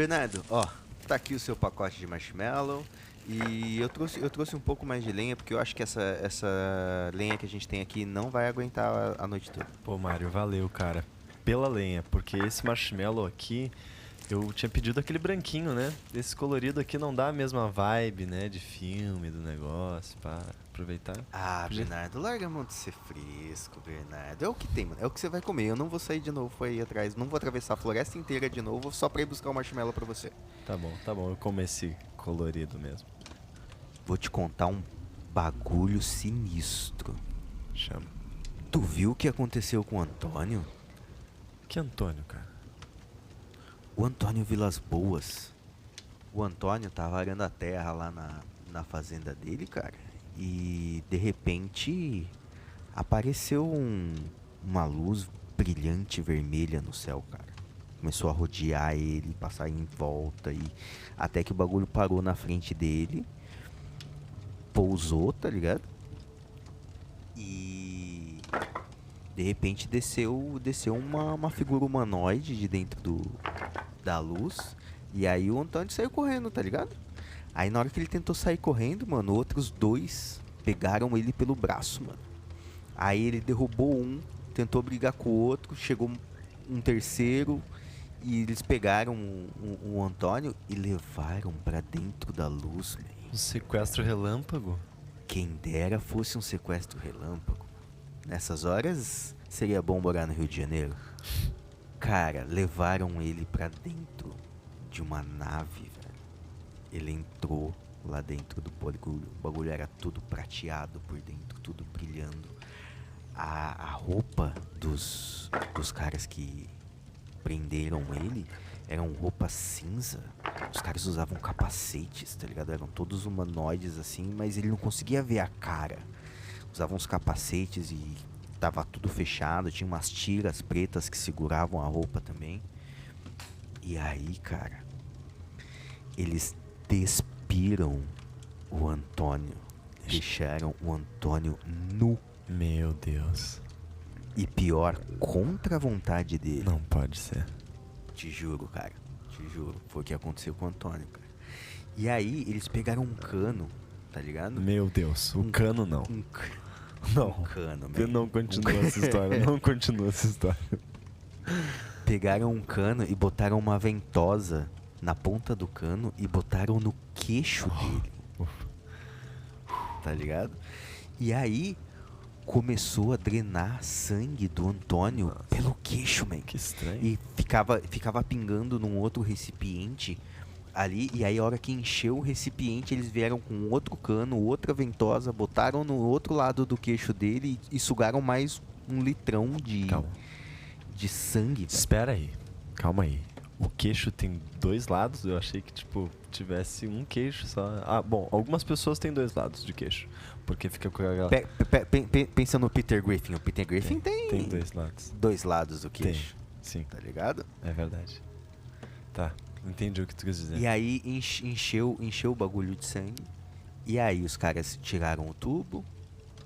Bernardo, ó, tá aqui o seu pacote de marshmallow. E eu trouxe um pouco mais de lenha, porque eu acho que essa lenha que a gente tem aqui não vai aguentar a noite toda. Pô, Mário, valeu, cara. Pela lenha, porque esse marshmallow aqui, eu tinha pedido aquele branquinho, né? Esse colorido aqui não dá a mesma vibe, né? De filme, do negócio, pra aproveitar. Ah, Podia- Bernardo, larga a mão de ser fresco, Bernardo. É o que tem, mano. É o que você vai comer. Eu não vou sair de novo aí atrás. Não vou atravessar a floresta inteira de novo só pra ir buscar o marshmallow pra você. Tá bom, eu como esse colorido mesmo. Vou te contar um bagulho sinistro. Chama. Tu viu o que aconteceu com o Antônio? Que Antônio, cara? O Antônio Vilas Boas. O Antônio tava arando a terra lá na fazenda dele, cara. E de repente apareceu uma luz brilhante vermelha no céu, cara. Começou a rodear ele, passar em volta e até que o bagulho parou na frente dele, pousou, tá ligado? E de repente desceu uma figura humanoide de dentro da luz. E aí o Antônio saiu correndo, tá ligado? Aí na hora que ele tentou sair correndo, mano, outros dois pegaram ele pelo braço, mano. Aí ele derrubou um, tentou brigar com o outro, chegou um terceiro e eles pegaram o Antônio e levaram pra dentro da luz, man. Um sequestro relâmpago? Quem dera fosse um sequestro relâmpago. Nessas horas seria bom morar no Rio de Janeiro. Cara, levaram ele pra dentro de uma nave, velho. Ele entrou lá dentro do bagulho. O bagulho era tudo prateado por dentro, tudo brilhando. A roupa dos caras que prenderam ele eram roupas cinza. Os caras usavam capacetes, tá ligado? Eram todos humanoides assim, mas ele não conseguia ver a cara. Usavam uns capacetes e tava tudo fechado. Tinha umas tiras pretas que seguravam a roupa também. E aí, cara, eles despiram o Antônio. Deixaram o Antônio nu. Meu Deus. E pior, contra a vontade dele. Não pode ser. Te juro, cara. Te juro. Foi o que aconteceu com o Antônio, cara. E aí, eles pegaram um cano, tá ligado? Meu Deus, o cano não. Não. Um cano, Eu man. não continua essa história, não continua essa história. Pegaram um cano e botaram uma ventosa na ponta do cano e botaram no queixo dele. Tá ligado? E aí começou a drenar sangue do Antônio pelo queixo, man. Que estranho. E ficava pingando num outro recipiente ali. E aí a hora que encheu o recipiente, eles vieram com outro cano, outra ventosa, botaram no outro lado do queixo dele e sugaram mais um litrão Calma. de sangue, velho. Espera aí, calma aí. O queixo tem dois lados? Eu achei que, tipo, tivesse um queixo só. Ah, bom, algumas pessoas têm dois lados de queixo. Porque fica com aquela... Pensa no Peter Griffin. O Peter Griffin tem dois lados. dois lados do queixo. Sim, Tá ligado? é verdade. Tá, entendi o que tu quis dizer. E aí encheu o bagulho de sangue. E aí os caras tiraram o tubo.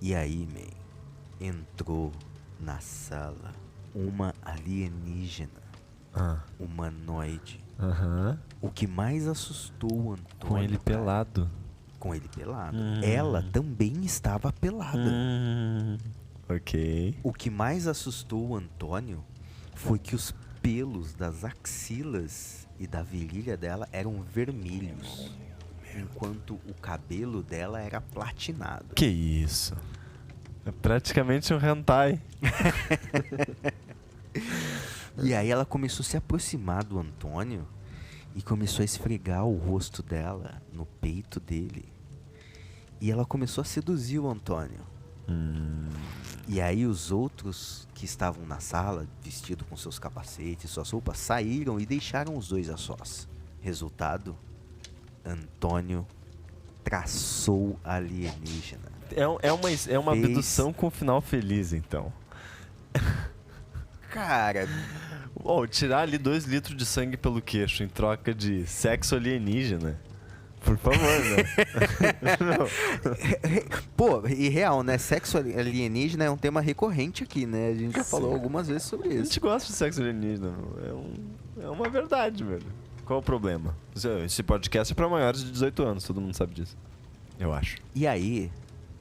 E aí, man, entrou na sala uma alienígena humanoide. Aham. O que mais assustou o Antônio, Com ele cara, pelado. com ele pelado. Hum. Ela também estava pelada. Ok. O que mais assustou o Antônio foi que os pelos das axilas e da virilha dela eram vermelhos, enquanto o cabelo dela era platinado. Que isso? É praticamente um hentai. E aí ela começou a se aproximar do Antônio e começou a esfregar o rosto dela no peito dele. E ela começou a seduzir o Antônio. E aí os outros que estavam na sala, vestidos com seus capacetes, suas roupas, saíram e deixaram os dois a sós. Resultado, Antônio traçou a alienígena. É uma Fez- abdução com final feliz, então. Cara, Bom, tirar ali 2 litros de sangue pelo queixo em troca de sexo alienígena. Por favor, né? pô, e real, né? Sexo alienígena é um tema recorrente aqui, né? A gente já falou Sim. algumas vezes sobre A isso. gente gosta de sexo alienígena. É uma verdade, velho. Qual é o problema? Esse podcast é pra maiores de 18 anos, todo mundo sabe disso. Eu acho. E aí,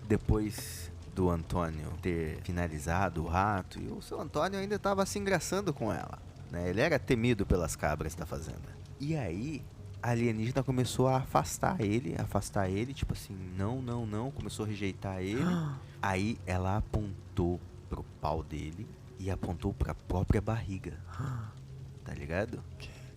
depois do Antônio ter finalizado o rato, e o seu Antônio ainda estava se engraçando com ela, né? Ele era temido pelas cabras da fazenda. E aí, a alienígena começou a afastar ele, tipo assim, não, começou a rejeitar ele. Aí ela apontou pro pau dele e apontou pra própria barriga, tá ligado?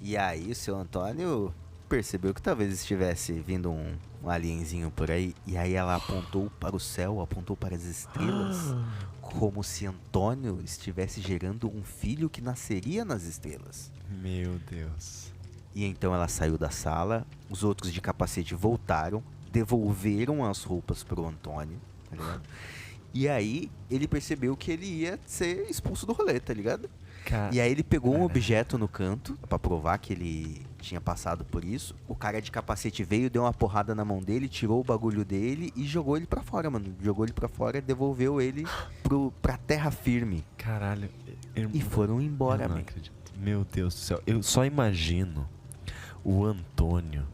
E aí o seu Antônio percebeu que talvez estivesse vindo um alienzinho por aí. E aí ela apontou para o céu, apontou para as estrelas, como se Antônio estivesse gerando um filho que nasceria nas estrelas. Meu Deus. E então ela saiu da sala, os outros de capacete voltaram, devolveram as roupas pro Antônio, tá ligado? E aí ele percebeu que ele ia ser expulso do rolê, tá ligado? E aí ele pegou um objeto no canto pra provar que ele tinha passado por isso. O cara de capacete veio, deu uma porrada na mão dele, tirou o bagulho dele e jogou ele pra fora, mano. Jogou ele pra fora e devolveu ele pra terra firme. Caralho. E foram embora, eu não man. acredito. Meu Deus do céu. Eu só imagino o Antônio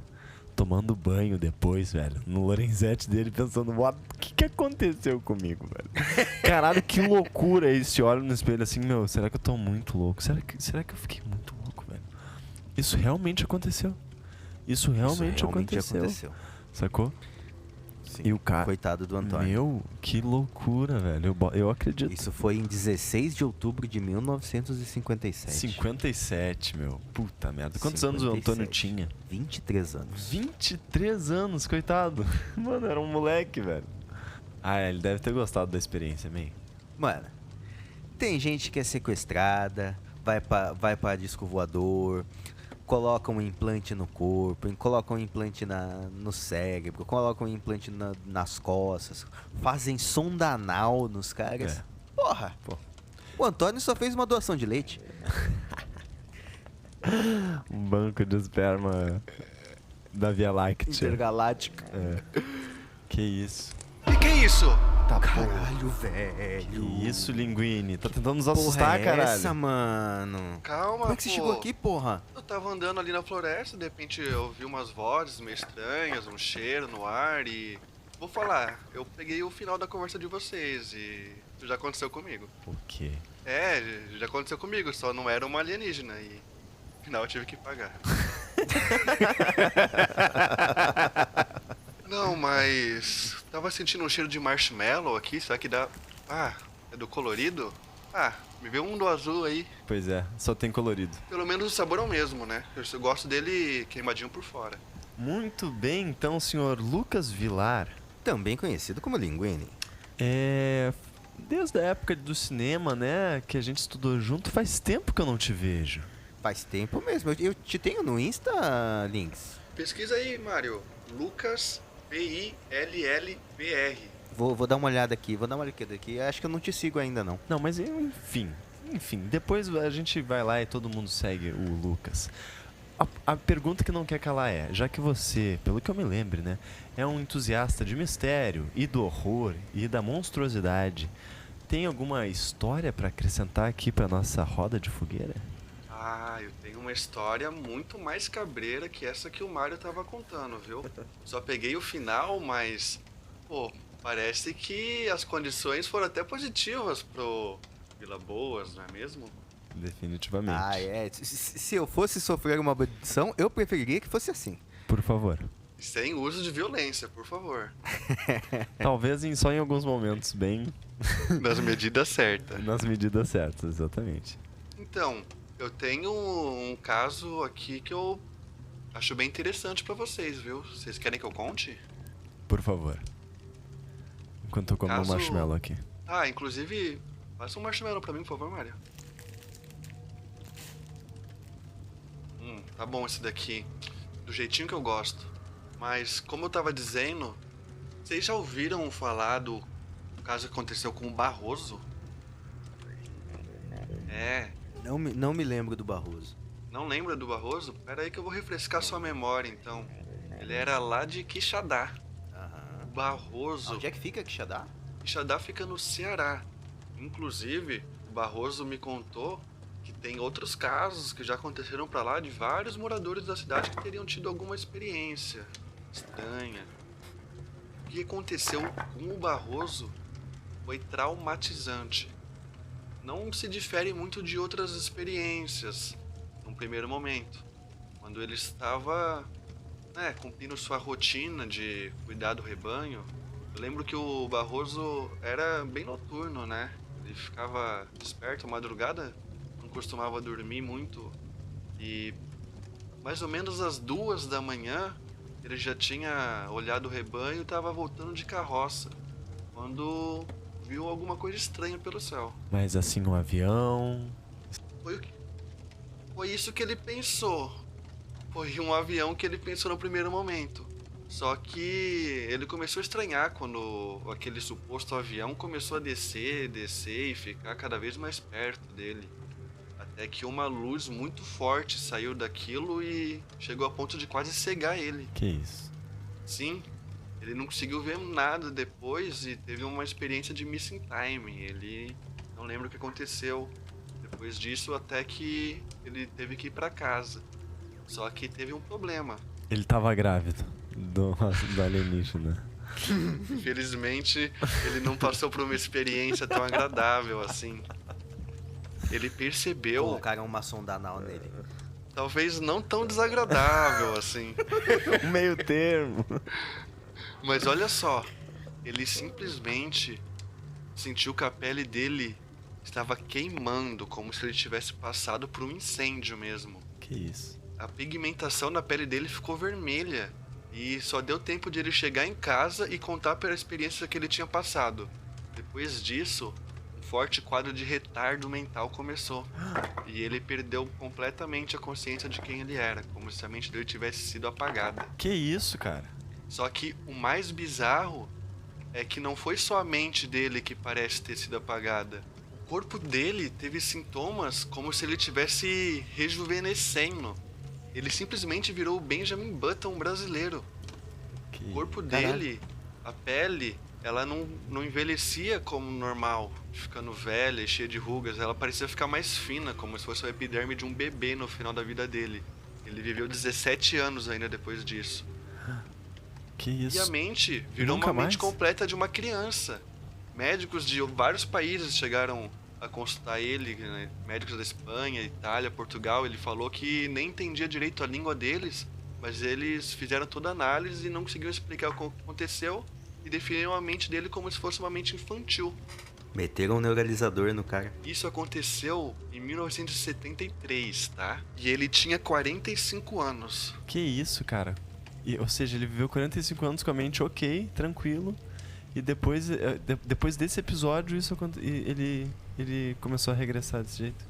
tomando banho depois, velho, no Lorenzetti dele, pensando, o que aconteceu comigo, velho? Caralho, que loucura esse olho no espelho, assim, meu, será que eu tô muito louco? Será que eu fiquei muito louco, velho? Isso realmente aconteceu. Isso realmente aconteceu. Sacou? Sim. E o cara... Coitado do Antônio. Meu, que loucura, velho. Eu acredito. Isso foi em 16 de outubro de 1957. 57, meu. Puta merda. Quantos anos o Antônio tinha? 23 anos. 23 anos, coitado. Mano, era um moleque, velho. Ah, ele deve ter gostado da experiência, man. Mano, tem gente que é sequestrada, vai pra disco voador, coloca um implante no corpo, coloca um implante no cérebro, coloca um implante nas costas, fazem sonda anal nos caras. É. Porra! Pô. O Antônio só fez uma doação de leite. Um banco de esperma da Via Láctea. Intergaláctica. É. Que isso? Que é isso? Tá caralho, velho. Que isso, Linguini? Tá tentando nos Porra assustar, é caralho. essa, mano? Calma, Como é que você pô. chegou aqui, porra? Eu tava andando ali na floresta, de repente eu ouvi umas vozes meio estranhas, um cheiro no ar e... Vou falar, eu peguei o final da conversa de vocês e isso já aconteceu comigo. O quê? É, já aconteceu comigo, só não era uma alienígena e... No final eu tive que pagar. Não, mas... Tava sentindo um cheiro de marshmallow aqui, será que dá... Ah, é do colorido? Ah, me vê um do azul aí. Pois é, só tem colorido. Pelo menos o sabor é o mesmo, né? Eu gosto dele queimadinho por fora. Muito bem, então, senhor Lucas Vilar. Também conhecido como Linguini. Desde a época do cinema, né, que a gente estudou junto, faz tempo que eu não te vejo. Faz tempo mesmo. Eu te tenho no Insta, Links. Pesquisa aí, Mário. Lucas P-I-L-L-B-R. Vou dar uma olhada aqui, Acho que eu não te sigo ainda, não. Não, mas enfim, depois a gente vai lá e todo mundo segue o Lucas. A pergunta que não quer calar é, já que você, pelo que eu me lembre, né, é um entusiasta de mistério e do horror e da monstruosidade, tem alguma história pra acrescentar aqui pra nossa roda de fogueira? Ah, eu tenho uma história muito mais cabreira que essa que o Mário tava contando, viu? Só peguei o final, mas... Pô, parece que as condições foram até positivas pro Vila Boas, não é mesmo? Definitivamente. Ah, é. Se eu fosse sofrer uma abdução, eu preferiria que fosse assim. Por favor. Sem uso de violência, por favor. Talvez só em alguns momentos, bem Nas medidas certas. nas medidas certas, exatamente. Então, eu tenho um caso aqui que eu acho bem interessante pra vocês, viu? Vocês querem que eu conte? Por favor. Enquanto eu como Caso- um marshmallow aqui. Ah, inclusive, passa um marshmallow pra mim, por favor, Mário. Tá bom esse daqui. Do jeitinho que eu gosto. Mas, como eu tava dizendo, vocês já ouviram falar do caso que aconteceu com o Barroso? É, Não me lembro do Barroso. não lembra do Barroso? Pera aí que eu vou refrescar sua memória, então. Ele era lá de Quixadá. Aham. O Barroso... Onde é que fica Quixadá? Quixadá fica no Ceará. Inclusive, o Barroso me contou que tem outros casos que já aconteceram pra lá de vários moradores da cidade que teriam tido alguma experiência estranha. O que aconteceu com o Barroso foi traumatizante. Não se difere muito de outras experiências, num primeiro momento. Quando ele estava, cumprindo sua rotina de cuidar do rebanho, eu lembro que o Barroso era bem noturno, né? Ele ficava desperto à madrugada, não costumava dormir muito. E mais ou menos às 2 da manhã, ele já tinha olhado o rebanho e estava voltando de carroça, quando viu alguma coisa estranha pelo céu. Mas assim, um avião... Foi isso que ele pensou. Foi um avião que ele pensou no primeiro momento. Só que ele começou a estranhar quando aquele suposto avião começou a descer e ficar cada vez mais perto dele. Até que uma luz muito forte saiu daquilo e chegou a ponto de quase cegar ele. Que isso? Sim, ele não conseguiu ver nada depois e teve uma experiência de missing time. Ele não lembra o que aconteceu depois disso, até que ele teve que ir pra casa. Só que teve um problema. Ele tava grávido do alienígena. Infelizmente, ele não passou por uma experiência tão agradável assim. Ele percebeu, Colocaram uma sonda anal nele. talvez não tão desagradável assim. Um meio termo. Mas olha só, ele simplesmente sentiu que a pele dele estava queimando, como se ele tivesse passado por um incêndio mesmo. Que isso? A pigmentação na pele dele ficou vermelha e só deu tempo de ele chegar em casa e contar pela experiência que ele tinha passado. Depois disso, um forte quadro de retardo mental começou e ele perdeu completamente a consciência de quem ele era, como se a mente dele tivesse sido apagada. Que isso, cara? Só que o mais bizarro é que não foi só a mente dele que parece ter sido apagada. O corpo dele teve sintomas como se ele tivesse rejuvenescendo. Ele simplesmente virou o Benjamin Button brasileiro. O corpo dele, a pele, ela não envelhecia como normal, ficando velha e cheia de rugas. Ela parecia ficar mais fina, como se fosse a epiderme de um bebê no final da vida dele. Ele viveu 17 anos ainda depois disso. Que isso? E a mente virou Nunca uma mente mais? completa de uma criança. Médicos de vários países chegaram a consultar ele, né? Médicos da Espanha, Itália, Portugal. Ele falou que nem entendia direito a língua deles, mas eles fizeram toda a análise e não conseguiam explicar o que aconteceu e definiram a mente dele como se fosse uma mente infantil. Meteram um neuralizador no cara. Isso aconteceu em 1973, tá? E ele tinha 45 anos. Que isso, cara? Ou seja, ele viveu 45 anos com a mente ok, tranquilo. E depois desse episódio, ele começou a regressar desse jeito.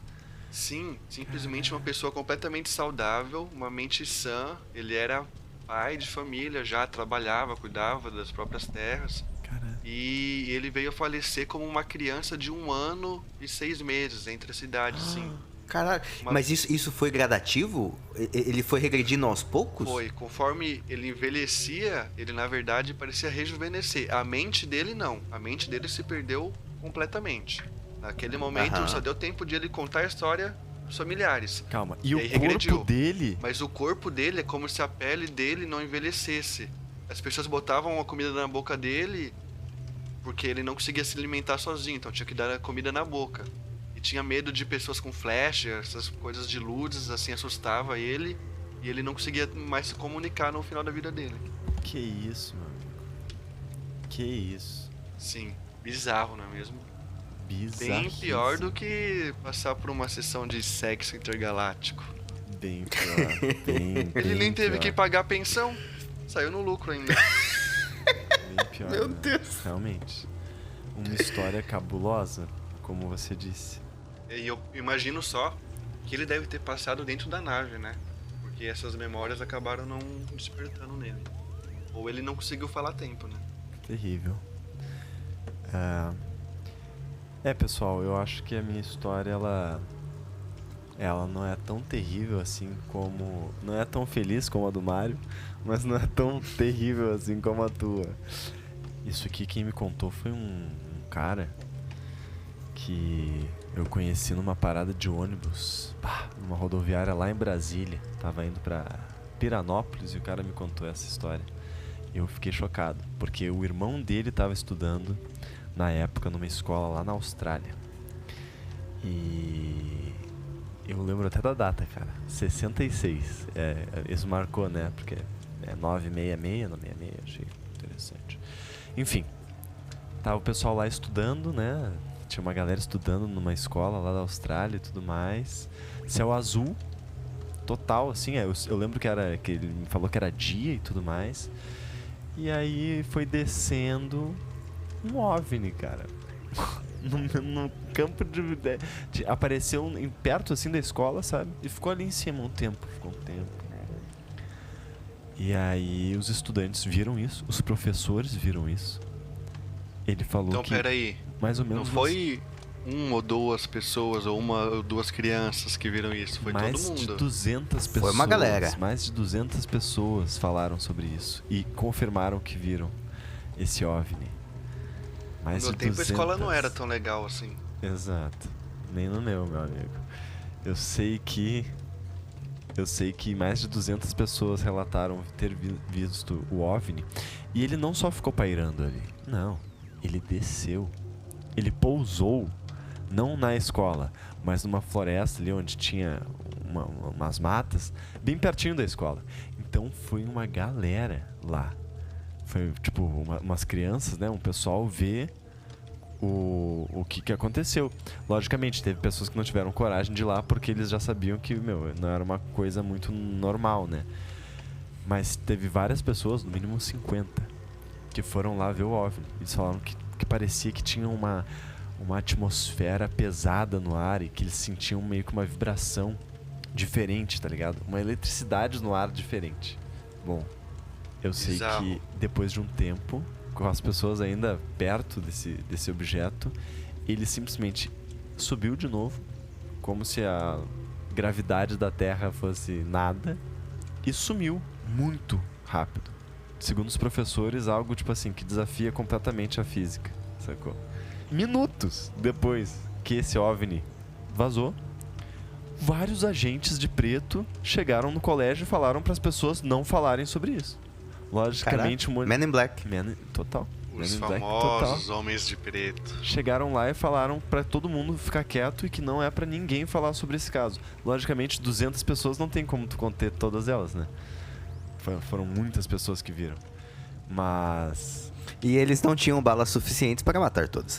Sim, simplesmente uma pessoa completamente saudável, uma mente sã. Ele era pai de família, já trabalhava, cuidava das próprias terras. Caramba. E ele veio a falecer como uma criança de 1 ano e 6 meses entre as cidades, sim. Caralho, mas isso foi gradativo? Ele foi regredindo aos poucos? Foi, conforme ele envelhecia, ele na verdade parecia rejuvenescer. A mente dele não, a mente dele se perdeu completamente. Naquele momento só deu tempo de ele contar a história dos familiares. Calma, e E o aí corpo regrediu. dele? Mas o corpo dele é como se a pele dele não envelhecesse. As pessoas botavam a comida na boca dele porque ele não conseguia se alimentar sozinho, então tinha que dar a comida na boca. E tinha medo de pessoas com flash, essas coisas de luzes, assim, assustava ele. E ele não conseguia mais se comunicar no final da vida dele. Que isso, meu amigo? Que isso? Sim, bizarro, não é mesmo? Bizarro. Bem pior do que passar por uma sessão de sexo intergaláctico. Bem pior. Ele nem teve que pior. pagar pensão, saiu no lucro ainda. Bem pior. Meu né? Deus. Realmente. Uma história cabulosa, como você disse. E eu imagino só que ele deve ter passado dentro da nave, né? Porque essas memórias acabaram não despertando nele. Ou ele não conseguiu falar a tempo, né? Terrível. Pessoal, eu acho que a minha história, ela não é tão terrível assim como... Não é tão feliz como a do Mário, mas não é tão terrível assim como a tua. Isso aqui quem me contou foi um cara que eu conheci numa parada de ônibus, numa rodoviária lá em Brasília. Tava indo pra Piranópolis e o cara me contou essa história. Eu fiquei chocado, porque o irmão dele tava estudando na época numa escola lá na Austrália. E eu lembro até da data, cara, 66. Isso marcou, né? Porque é 966, não 66, achei interessante. Enfim, tava o pessoal lá estudando, né? Tinha uma galera estudando numa escola lá da Austrália e tudo mais. Céu azul, total, assim. Eu lembro que ele me falou que era dia e tudo mais. E aí foi descendo um OVNI, cara. no campo apareceu perto assim da escola, sabe? E ficou ali em cima um tempo. E aí os estudantes viram isso, os professores viram isso. Ele falou Então, que peraí. mais ou menos Não foi uma ou duas pessoas ou uma ou duas crianças que viram isso, foi mais todo mundo. de 200 pessoas. Foi uma galera. Mais de 200 pessoas falaram sobre isso e confirmaram que viram esse OVNI. Mais No meu de tempo 200. a escola não era tão legal assim. Exato. Nem no meu amigo. Eu sei que mais de 200 pessoas relataram ter visto o OVNI. E ele não só ficou pairando ali. Não. Ele desceu. Ele pousou. Não na escola, mas numa floresta ali onde tinha umas matas. Bem pertinho da escola. Então foi uma galera lá. Foi tipo umas crianças, né? Um pessoal ver o que aconteceu. Logicamente, teve pessoas que não tiveram coragem de ir lá porque eles já sabiam que, não era uma coisa muito normal, né? Mas teve várias pessoas, no mínimo 50, que foram lá ver o OVNI. Eles falaram que parecia que tinha uma atmosfera pesada no ar e que eles sentiam meio que uma vibração diferente, tá ligado? Uma eletricidade no ar diferente. Bom, eu sei Bizarro. que depois de um tempo, com as pessoas ainda perto desse objeto, ele simplesmente subiu de novo, como se a gravidade da Terra fosse nada, e sumiu muito rápido. Segundo os professores, algo tipo assim, que desafia completamente a física, sacou? Minutos depois que esse OVNI vazou, vários agentes de preto chegaram no colégio e falaram para as pessoas não falarem sobre isso. Logicamente, Men in Black. Total. Os Men in Black, famosos homens de preto. Chegaram lá e falaram pra todo mundo ficar quieto e que não é pra ninguém falar sobre esse caso. Logicamente, 200 pessoas não tem como tu conter todas elas, né? Foram muitas pessoas que viram. Mas... E eles não tinham balas suficientes para matar todos.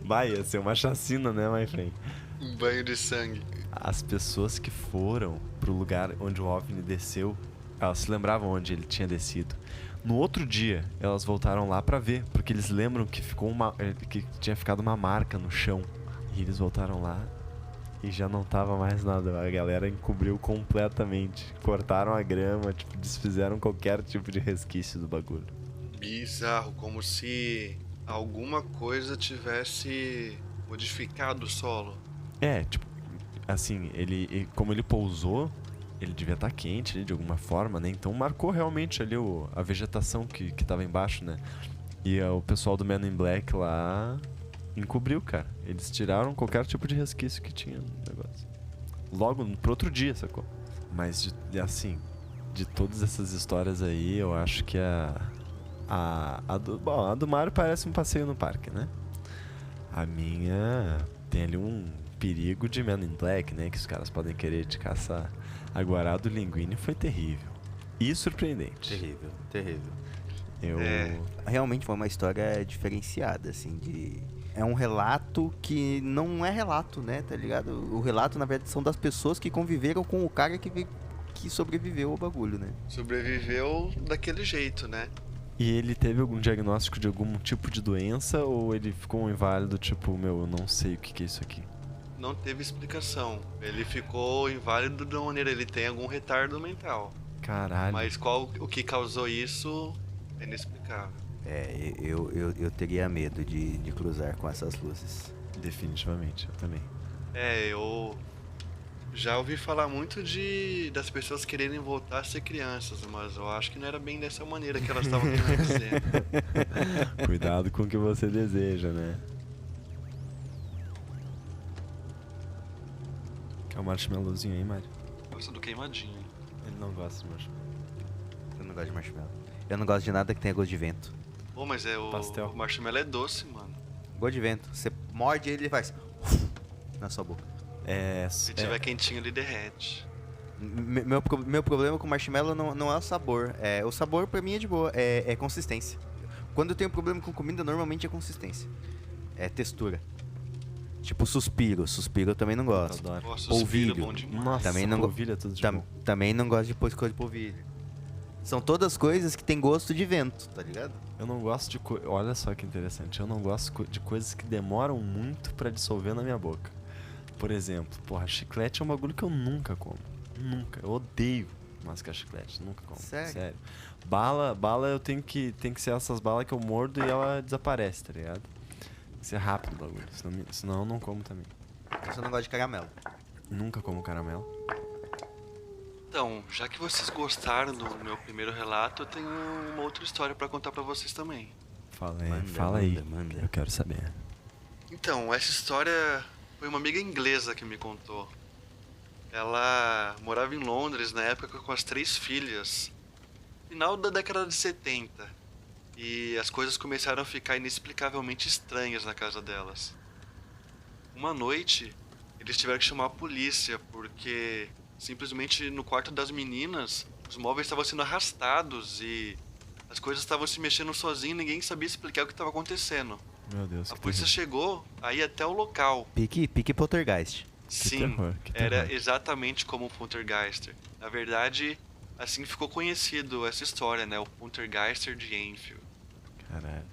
Vai, ia ser uma chacina, né, my friend? Um banho de sangue. As pessoas que foram pro lugar onde o OVNI desceu, elas se lembravam onde ele tinha descido. No outro dia, elas voltaram lá pra ver, porque eles lembram que que tinha ficado uma marca no chão. E eles voltaram lá e já não tava mais nada. A galera encobriu completamente. Cortaram a grama, desfizeram qualquer tipo de resquício do bagulho. Bizarro, como se alguma coisa tivesse modificado o solo. Assim, como ele pousou, ele devia estar quente ali, de alguma forma, né? Então marcou realmente ali a vegetação que tava embaixo, né? E o pessoal do Men in Black lá encobriu, cara. Eles tiraram qualquer tipo de resquício que tinha no negócio. Logo pro outro dia, sacou? Mas, de todas essas histórias aí, eu acho que a do Mario parece um passeio no parque, né? A minha tem ali um perigo de Men in Black, né? Que os caras podem querer te caçar. Agora, a do Linguini foi terrível. E surpreendente. Terrível, terrível. É. Realmente foi uma história diferenciada, assim, É um relato que não é relato, né, tá ligado? O relato, na verdade, são das pessoas que conviveram com o cara que sobreviveu ao bagulho, né? Sobreviveu daquele jeito, né? E ele teve algum diagnóstico de algum tipo de doença ou ele ficou um inválido, tipo, eu não sei o que é isso aqui? Não teve explicação. Ele ficou inválido de uma maneira, ele tem algum retardo mental. Caralho. Mas o que causou isso é inexplicável. Eu teria medo de cruzar com essas luzes. Definitivamente, eu também. Eu já ouvi falar muito das pessoas quererem voltar a ser crianças, mas eu acho que não era bem dessa maneira que elas estavam querendo dizer. Cuidado com o que você deseja, né? É o marshmallowzinho aí, Mário? Gosta do queimadinho. Ele não gosta de marshmallow. Eu não gosto de marshmallow. Eu não gosto de nada que tenha gosto de vento. Pô, mas Pastel. o marshmallow é doce, mano. Gosto de vento. Você morde ele e faz na sua boca. Se tiver quentinho, ele derrete. Meu problema com marshmallow não é o sabor. O sabor pra mim é de boa, é consistência. Quando eu tenho problema com comida, normalmente é consistência. É textura. Tipo suspiro. Suspiro eu também não gosto. Eu adoro. Nossa, Polvilho. suspiro é bom demais. Nossa, Também não polvilho é tudo de bom. Também não gosto de coisa de polvilho. São todas coisas que tem gosto de vento, tá ligado? Eu não gosto de olha só que interessante. Eu não gosto de coisas que demoram muito pra dissolver na minha boca. Por exemplo, porra, chiclete é um bagulho que eu nunca como. Nunca. Eu odeio mascar chiclete. Nunca como. Sério? Bala eu tenho que ser essas balas que eu mordo e ela desaparece, tá ligado? Tem que ser rápido o bagulho. Senão eu não como também. Eu só não gosto de caramelo. Nunca como caramelo. Então, já que vocês gostaram do meu primeiro relato, eu tenho uma outra história pra contar pra vocês também. Fala aí. Manda. Eu quero saber. Então, essa história foi uma amiga inglesa que me contou. Ela morava em Londres na época com as 3 filhas, final da década de 70. E as coisas começaram a ficar inexplicavelmente estranhas na casa delas. Uma noite, eles tiveram que chamar a polícia porque simplesmente no quarto das meninas os móveis estavam sendo arrastados e as coisas estavam se mexendo sozinho e ninguém sabia explicar o que estava acontecendo. Meu Deus, A que polícia terror. chegou aí até o local. Pique poltergeist. Sim, que era terror. exatamente como o Poltergeister. Na verdade, assim ficou conhecido essa história, né? O Poltergeister de Enfield. Caralho.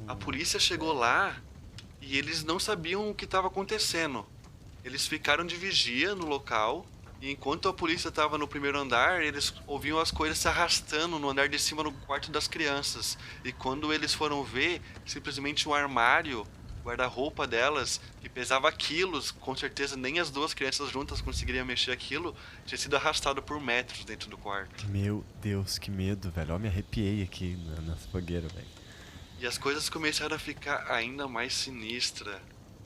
A polícia chegou lá e eles não sabiam o que estava acontecendo. Eles ficaram de vigia no local e enquanto a polícia estava no primeiro andar, eles ouviam as coisas se arrastando no andar de cima no quarto das crianças. E quando eles foram ver, simplesmente um armário, guarda-roupa delas, que pesava quilos, com certeza nem as 2 crianças juntas conseguiriam mexer aquilo, tinha sido arrastado por metros dentro do quarto. Meu Deus, que medo, velho. Eu me arrepiei aqui na fogueira, velho. E as coisas começaram a ficar ainda mais sinistra.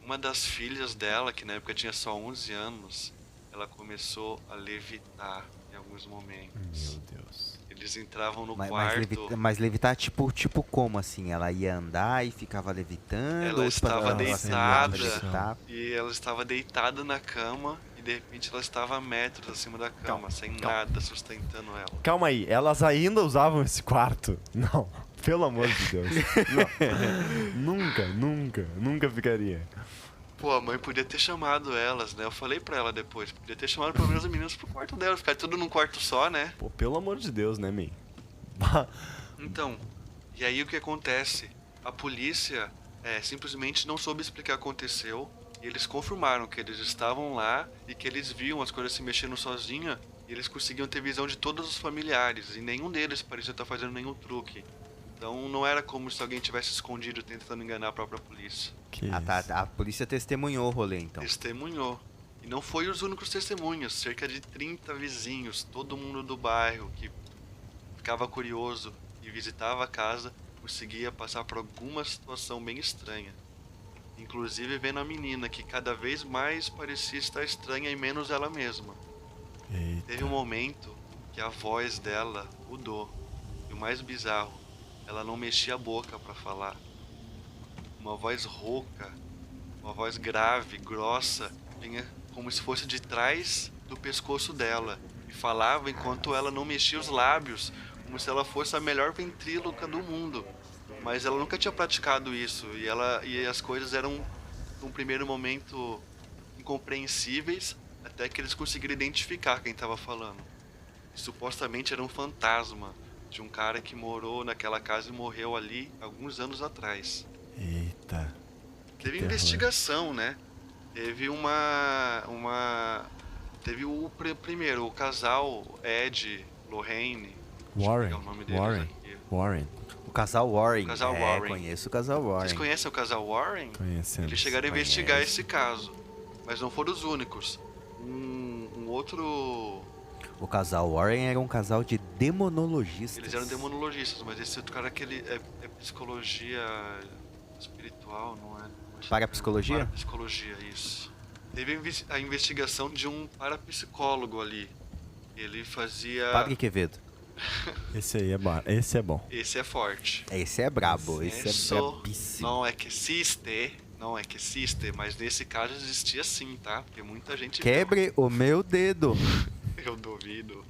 Uma das filhas dela, que na época tinha só 11 anos, ela começou a levitar em alguns momentos. Meu Deus. Eles entravam no Mas quarto, mas levitar tipo como assim? Ela ia andar e ficava levitando? Ela ou, tipo, estava ela deitada. levitar? e ela estava deitada na cama e de repente ela estava a metros acima da cama, sem nada sustentando ela. Calma aí, elas ainda usavam esse quarto? Não, pelo amor de Deus. Não. Nunca ficaria. Pô, a mãe podia ter chamado elas, né? Eu falei pra ela depois, podia ter chamado pelo menos as meninas pro quarto dela, ficar tudo num quarto só, né? Pô, pelo amor de Deus, né, man? Então, e aí o que acontece? A polícia simplesmente não soube explicar o que aconteceu e eles confirmaram que eles estavam lá e que eles viam as coisas se mexendo sozinha e eles conseguiam ter visão de todos os familiares e nenhum deles parecia estar fazendo nenhum truque. Então não era como se alguém tivesse escondido tentando enganar a própria polícia. Que A polícia testemunhou o rolê, então. Testemunhou. E não foi os únicos testemunhas, cerca de 30 vizinhos, todo mundo do bairro que ficava curioso e visitava a casa, conseguia passar por alguma situação bem estranha. Inclusive vendo a menina, que cada vez mais parecia estar estranha e menos ela mesma. Eita. Teve um momento que a voz dela mudou. E o mais bizarro, ela não mexia a boca para falar. Uma voz rouca, uma voz grave, grossa, vinha como se fosse de trás do pescoço dela. E falava enquanto ela não mexia os lábios, como se ela fosse a melhor ventríloca do mundo. Mas ela nunca tinha praticado isso, e as coisas eram, num primeiro momento, incompreensíveis, até que eles conseguiram identificar quem estava falando. E, supostamente era um fantasma de um cara que morou naquela casa e morreu ali alguns anos atrás. Eita. Teve terror. investigação, né? Teve Teve primeiro, o casal Ed, Lorraine. Deixa eu pegar o nome deles aqui. Warren. O casal Warren. O casal Warren. Conheço o casal Warren. Vocês conhecem o casal Warren? Conhecemos. Eles chegaram a investigar Conheço. esse caso, mas não foram os únicos. Um outro... O casal Warren era um casal de demonologistas. Eles eram demonologistas, mas esse outro cara que ele é psicologia espiritual, não é? Parapsicologia? Parapsicologia, isso. Teve a investigação de um parapsicólogo ali. Ele fazia... Padre Quevedo. Esse aí é bom. Esse é bom. Esse é forte. Esse é brabo, esse é brabíssimo. Não é que existe, mas nesse caso existia sim, tá? Porque muita gente Quebre o meu dedo. viu. Eu duvido.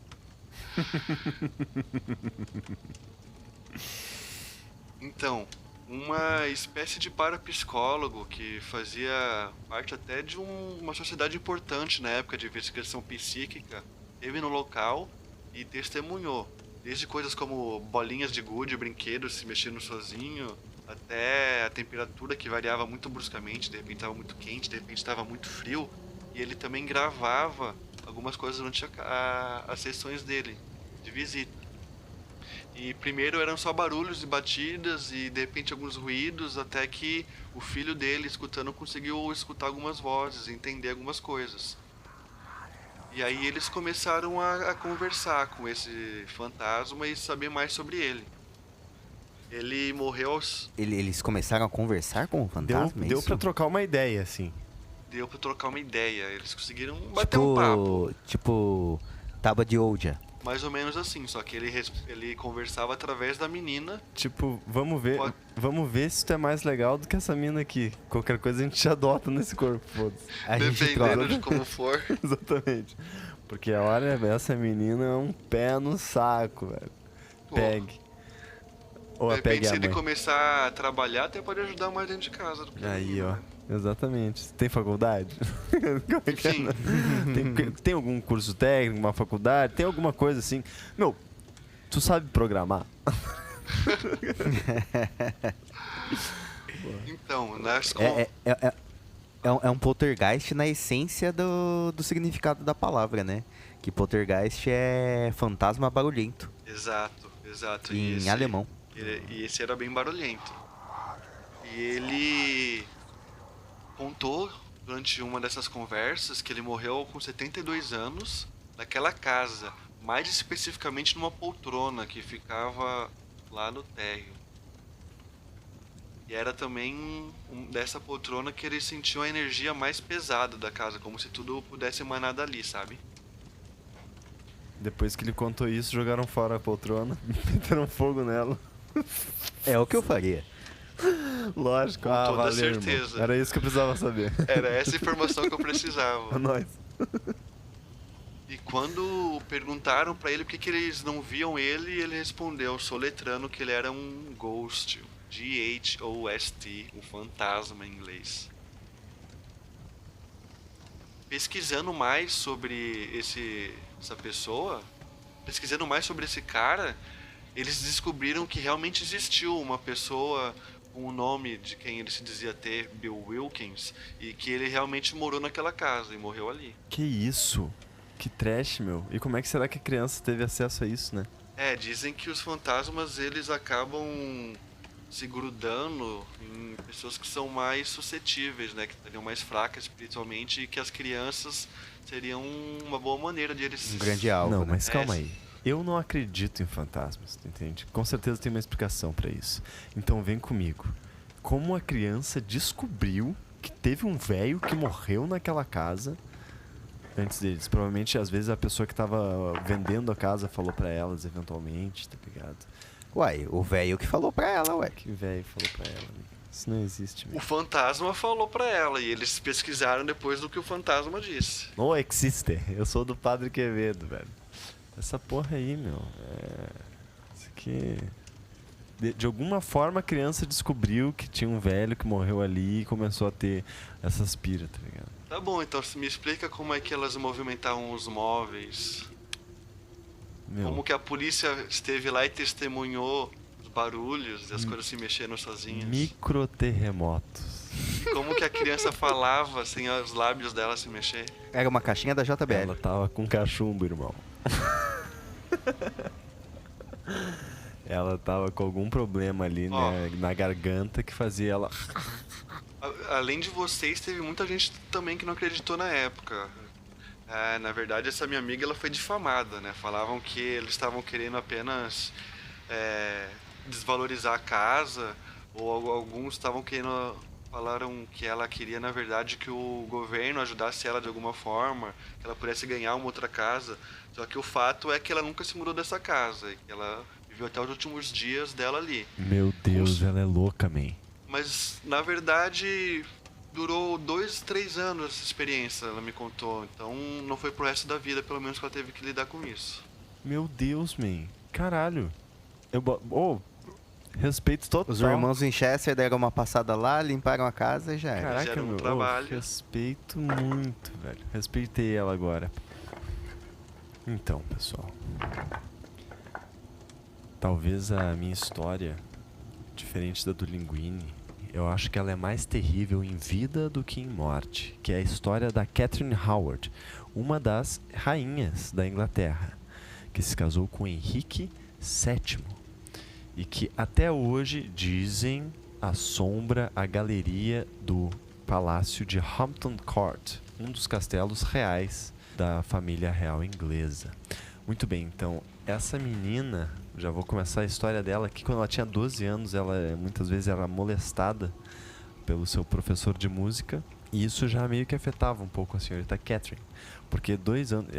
Então, uma espécie de parapsicólogo que fazia parte até de uma sociedade importante na época de investigação psíquica, esteve no local e testemunhou. Desde coisas como bolinhas de gude, brinquedos se mexendo sozinho, até a temperatura que variava muito bruscamente, de repente estava muito quente, de repente estava muito frio. E ele também gravava algumas coisas durante as sessões dele, de visita. E primeiro eram só barulhos e batidas e de repente alguns ruídos, até que o filho dele, escutando, conseguiu escutar algumas vozes, entender algumas coisas. E aí eles começaram a conversar com esse fantasma e saber mais sobre ele. Ele morreu aos... Eles começaram a conversar com o fantasma, é Deu isso? pra trocar uma ideia, assim. Deu pra trocar uma ideia, eles conseguiram bater um papo. Tipo, tábua de Ouija. Mais ou menos assim, só que ele conversava através da menina. Tipo, vamos ver se tu é mais legal do que essa mina aqui. Qualquer coisa a gente te adota nesse corpo, foda-se. A gente Dependendo troca. de como for. Exatamente. Porque olha, essa menina é um pé no saco, velho. Pô, Pegue. Ou de a pegue repente, a se ele mãe. começar a trabalhar, até pode ajudar mais dentro de casa do que a Aí, menina, ó. né? Exatamente. Tem faculdade? Como é que é? Enfim. Tem algum curso técnico, uma faculdade? Tem alguma coisa assim? Meu, tu sabe programar? Então, É um poltergeist na essência do significado da palavra, né? Que poltergeist é fantasma barulhento, Exato. em alemão. E esse era bem barulhento. E ele contou durante uma dessas conversas que ele morreu com 72 anos naquela casa, mais especificamente numa poltrona que ficava lá no térreo. E era também dessa poltrona que ele sentiu a energia mais pesada da casa, como se tudo pudesse emanar dali, sabe? Depois que ele contou isso, jogaram fora a poltrona, meteram fogo nela. É o que eu faria. Lógico, Com toda valeu, certeza. irmão. Era isso que eu precisava saber. Era essa informação que eu precisava. É nóis. E quando perguntaram pra ele por que eles não viam ele respondeu, soletrando, que ele era um ghost, Ghost, um fantasma em inglês. Pesquisando mais sobre essa pessoa, pesquisando mais sobre esse cara, eles descobriram que realmente existiu uma pessoa com o nome de quem ele se dizia ter, Bill Wilkins, e que ele realmente morou naquela casa e morreu ali. Que isso? Que trash, meu. E como é que será que a criança teve acesso a isso, né? Dizem que os fantasmas eles acabam se grudando em pessoas que são mais suscetíveis, né, que estariam mais fracas espiritualmente, e que as crianças seriam uma boa maneira de eles... Um grande alvo, Não, né? mas calma aí. Eu não acredito em fantasmas, entende? Com certeza tem uma explicação pra isso. Então vem comigo. Como a criança descobriu que teve um velho que morreu naquela casa antes deles? Provavelmente, às vezes, a pessoa que tava vendendo a casa falou pra elas, eventualmente, tá ligado? Uai, o velho que falou pra ela, ué. Que velho falou pra ela, amigo? Isso não existe, O velho. fantasma falou pra ela e eles pesquisaram depois do que o fantasma disse. Não existe. Eu sou do Padre Quevedo, velho. Essa porra aí, meu. Isso aqui... De alguma forma a criança descobriu que tinha um velho que morreu ali e começou a ter essas piras, tá ligado? Tá bom, então me explica como é que elas movimentavam os móveis. Meu, Como que a polícia esteve lá e testemunhou os barulhos e as coisas se mexendo sozinhas. microterremotos. Como que a criança falava sem os lábios dela se mexer. Era uma caixinha da JBL. Ela tava com cachumbo, irmão. Ela tava com algum problema ali, né, na garganta que fazia ela... Além de vocês, teve muita gente também que não acreditou na época. Na verdade, essa minha amiga ela foi difamada, né? Falavam que eles estavam querendo apenas desvalorizar a casa, ou alguns estavam querendo falaram que ela queria, na verdade, que o governo ajudasse ela de alguma forma, que ela pudesse ganhar uma outra casa. Só que o fato é que ela nunca se mudou dessa casa, e que ela viveu até os últimos dias dela ali. Meu Deus, ela é louca, man. Mas, na verdade, durou 2, 3 anos essa experiência, ela me contou. Então, não foi pro resto da vida, pelo menos, que ela teve que lidar com isso. Meu Deus, man. Caralho. Respeito total. Os irmãos Winchester deram uma passada lá, limparam a casa e já era. Caraca, Fizeram um meu. trabalho. Respeito muito, velho. Respeitei ela agora. Então, pessoal. Talvez a minha história, diferente da do Linguini, eu acho que ela é mais terrível em vida do que em morte. Que é a história da Catherine Howard, uma das rainhas da Inglaterra, que se casou com Henrique VII. E que até hoje dizem assombra a galeria do Palácio de Hampton Court, um dos castelos reais da família real inglesa. Muito bem, então essa menina, já vou começar a história dela aqui. Quando ela tinha 12 anos, ela muitas vezes era molestada pelo seu professor de música, e isso já meio que afetava um pouco a senhorita Catherine, porque 2 anos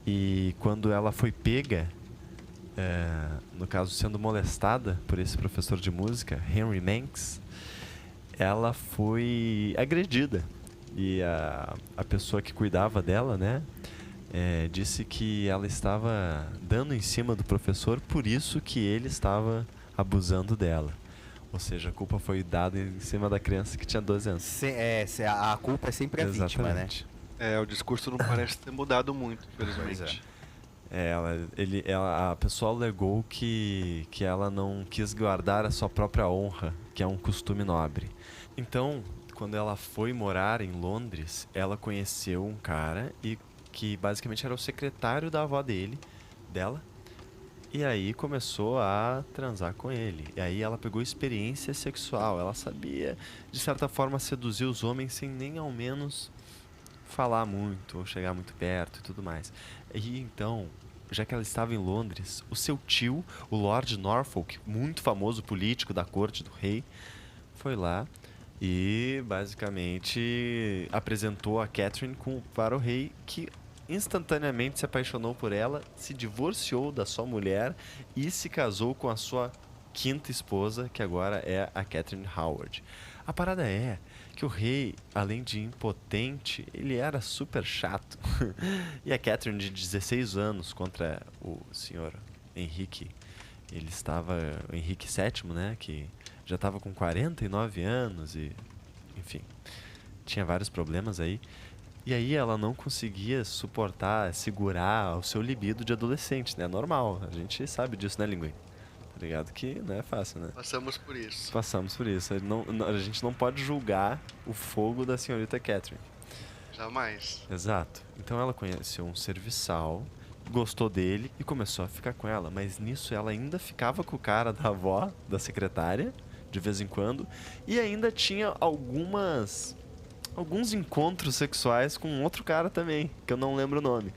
e quando ela foi pega, no caso sendo molestada por esse professor de música, Henry Manx, ela foi agredida. E a pessoa que cuidava dela, né, disse que ela estava dando em cima do professor, por isso que ele estava abusando dela. Ou seja, a culpa foi dada em cima da criança que tinha 12 anos. A culpa é sempre a vítima, né? O discurso não parece ter mudado muito, infelizmente. A pessoa alegou que ela não quis guardar a sua própria honra, que é um costume nobre. Então, quando ela foi morar em Londres, ela conheceu um cara que basicamente era o secretário da avó dela, e aí começou a transar com ele. E aí ela pegou experiência sexual, ela sabia, de certa forma, seduzir os homens sem nem ao menos falar muito ou chegar muito perto e tudo mais. E então, já que ela estava em Londres, o seu tio, o Lord Norfolk, muito famoso político da corte do rei, foi lá e basicamente apresentou a Catherine para o rei, que instantaneamente se apaixonou por ela, se divorciou da sua mulher e se casou com a sua 5ª esposa, que agora é a Catherine Howard. A parada é que o rei, além de impotente, ele era super chato. E a Catherine, de 16 anos, contra o senhor Henrique, o Henrique VII, né, que já estava com 49 anos e, enfim, tinha vários problemas aí. E aí ela não conseguia segurar o seu libido de adolescente, né? Normal, a gente sabe disso, né, Linguini? Tá ligado que não é fácil, né? Passamos por isso. A gente não pode julgar o fogo da senhorita Catherine. Jamais. Exato. Então ela conheceu um serviçal, gostou dele e começou a ficar com ela. Mas nisso ela ainda ficava com o cara da avó, da secretária, de vez em quando. E ainda tinha alguns encontros sexuais com outro cara também, que eu não lembro o nome.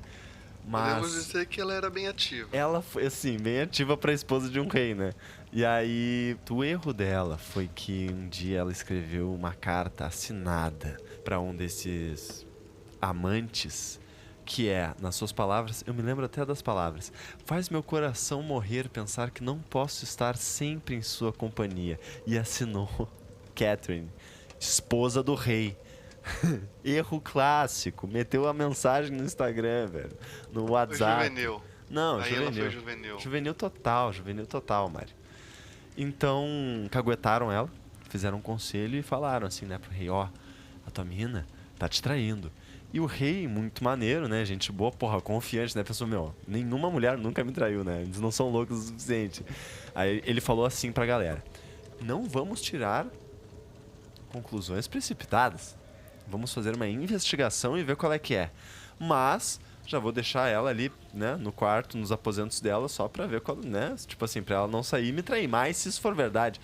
Mas podemos dizer que ela era bem ativa. ela foi, assim, bem ativa pra esposa de um rei, né? E aí, o erro dela foi que um dia ela escreveu uma carta assinada pra um desses amantes, que nas suas palavras, eu me lembro até das palavras: faz meu coração morrer pensar que não posso estar sempre em sua companhia. E assinou Catherine, esposa do rei. Erro clássico. Meteu a mensagem no Instagram, velho. No WhatsApp. Foi juvenil. Não, aí juvenil. ela foi juvenil. Juvenil total, Mário. Então, caguetaram ela, fizeram um conselho e falaram assim, né, pro rei: ó, a tua mina tá te traindo. E o rei, muito maneiro, né, gente boa, porra, confiante, né, pensou: meu, nenhuma mulher nunca me traiu, né, eles não são loucos o suficiente. Aí ele falou assim pra galera: não vamos tirar conclusões precipitadas. Vamos fazer uma investigação e ver qual é que é. Mas já vou deixar ela ali, né, no quarto, nos aposentos dela, só pra ver qual, né, tipo assim, pra ela não sair e me trair mais, se isso for verdade.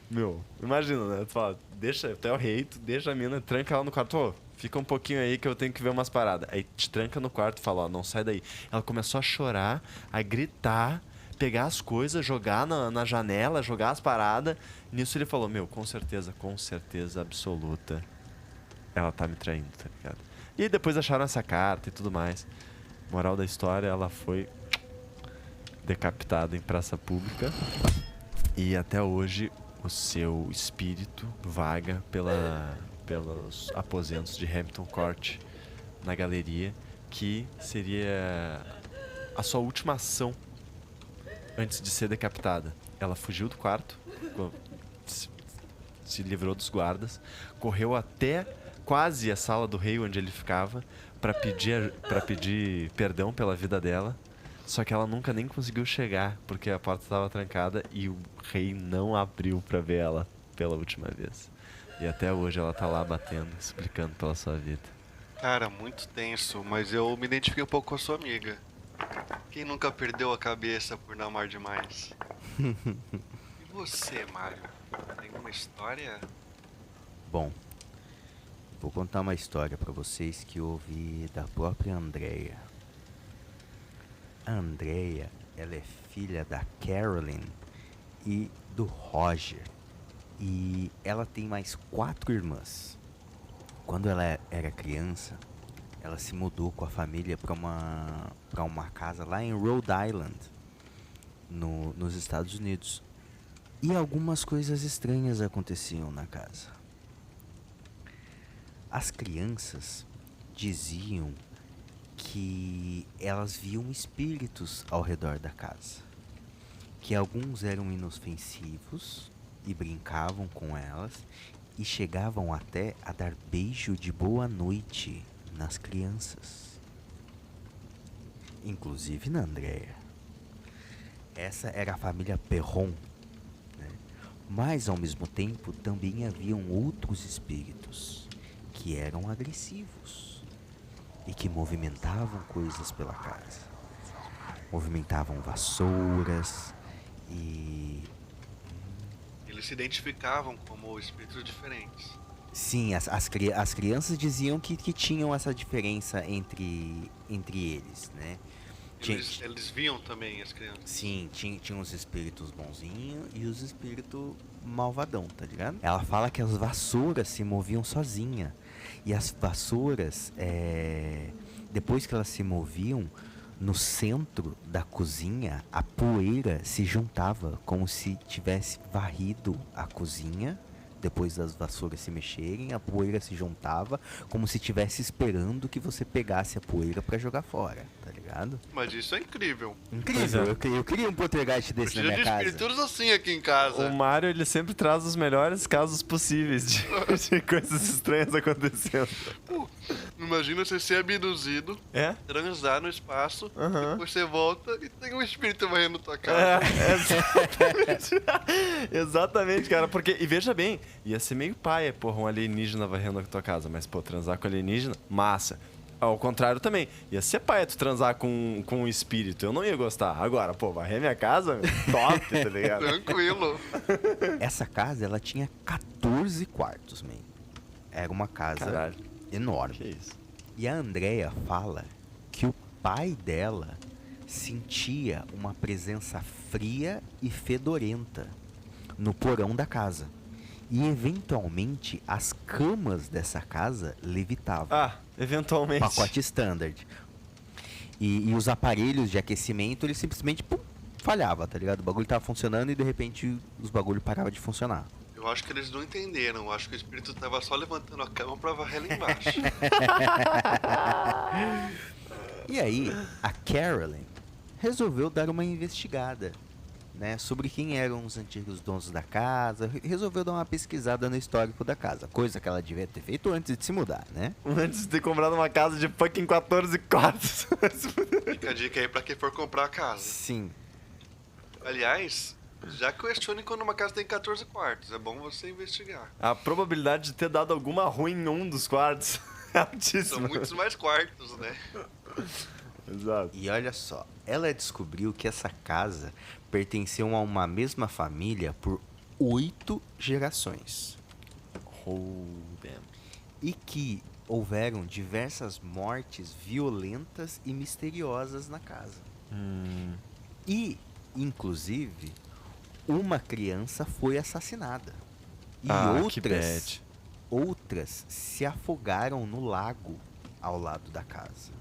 Meu, imagina, né, tu fala: deixa, tu é o rei, tu deixa a mina, tranca ela no quarto, ô, fica um pouquinho aí que eu tenho que ver umas paradas. Aí te tranca no quarto e fala: ó, não sai daí. Ela começou a chorar, a gritar, pegar as coisas, jogar na janela, jogar as paradas. Nisso ele falou, com certeza absoluta, ela tá me traindo, tá ligado? E depois acharam essa carta e tudo mais. Moral da história, ela foi decapitada em praça pública. E até hoje o seu espírito vaga pelos aposentos de Hampton Court, na galeria, que seria a sua última ação antes de ser decapitada. Ela fugiu do quarto, se livrou dos guardas, correu até quase a sala do rei onde ele ficava para pedir perdão pela vida dela. Só que ela nunca nem conseguiu chegar, porque a porta estava trancada e o rei não abriu para ver ela pela última vez. E até hoje ela tá lá batendo, explicando pela sua vida. Cara, muito tenso, mas eu me identifiquei um pouco com a sua amiga. Quem nunca perdeu a cabeça por não amar demais? E você, Mário? Tem uma história? Bom, vou contar uma história pra vocês que eu ouvi da própria Andrea. A Andrea, ela é filha da Carolyn e do Roger. E ela tem mais 4 irmãs. Quando ela era criança, ela se mudou com a família para uma casa lá em Rhode Island, nos Estados Unidos. E algumas coisas estranhas aconteciam na casa. As crianças diziam que elas viam espíritos ao redor da casa. Que alguns eram inofensivos e brincavam com elas e chegavam até a dar beijo de boa noite nas crianças. Inclusive na Andrea. Essa era a família Perron, né? Mas ao mesmo tempo também haviam outros espíritos que eram agressivos e que movimentavam coisas pela casa. Movimentavam vassouras e... Eles se identificavam como espíritos diferentes. Sim, as crianças diziam que tinham essa diferença entre eles, né? Eles viam também as crianças. Sim, tinha os espíritos bonzinhos e os espíritos malvadão, tá ligado? Ela fala que as vassouras se moviam sozinha. E as vassouras, depois que elas se moviam, no centro da cozinha, a poeira se juntava como se tivesse varrido a cozinha. Depois das vassouras se mexerem, a poeira se juntava como se estivesse esperando que você pegasse a poeira pra jogar fora, tá ligado? Mas isso é incrível. Incrível, eu queria um poltergeist desse na Precisa minha de casa. espíritos assim aqui em casa. O Mário, ele sempre traz os melhores casos possíveis de coisas estranhas acontecendo. Pô, imagina você ser abduzido, É? transar no espaço, Aham. depois você volta e tem um espírito varrendo tua casa. Exatamente. Exatamente, cara. Porque, e veja bem, ia ser meio paia, porra, um alienígena varrendo a tua casa. Mas, pô, transar com alienígena, massa. Ao contrário também. Ia ser paia tu transar com um espírito. Eu não ia gostar. Agora, pô, varrer minha casa, meu, top, tá ligado? Tranquilo. Essa casa, ela tinha 14 quartos, man. Era uma casa Caralho. enorme. Que isso? E a Andrea fala que o pai dela sentia uma presença fria e fedorenta no porão da casa. E eventualmente as camas dessa casa levitavam. Ah, eventualmente. Pacote standard. E os aparelhos de aquecimento, ele simplesmente falhava, tá ligado? O bagulho tava funcionando e de repente os bagulhos paravam de funcionar. Eu acho que eles não entenderam. Eu acho que o espírito tava só levantando a cama pra varrer lá embaixo. E aí, a Carolyn resolveu dar uma investigada, né, sobre quem eram os antigos donos da casa. Resolveu dar uma pesquisada no histórico da casa, coisa que ela devia ter feito antes de se mudar, né? Antes de ter comprado uma casa de fucking 14 quartos. Fica a dica aí pra quem for comprar a casa. Sim. Aliás, já questione quando uma casa tem 14 quartos. É bom você investigar. A probabilidade de ter dado alguma ruim em um dos quartos é São altíssima. muitos mais quartos, né? Exato. E olha só, ela descobriu que essa casa pertenceu a uma mesma família por 8 gerações. Oh, damn. E que houveram diversas mortes violentas e misteriosas na casa. E Inclusive, uma criança foi assassinada. E Que bad. outras se afogaram no lago ao lado da casa.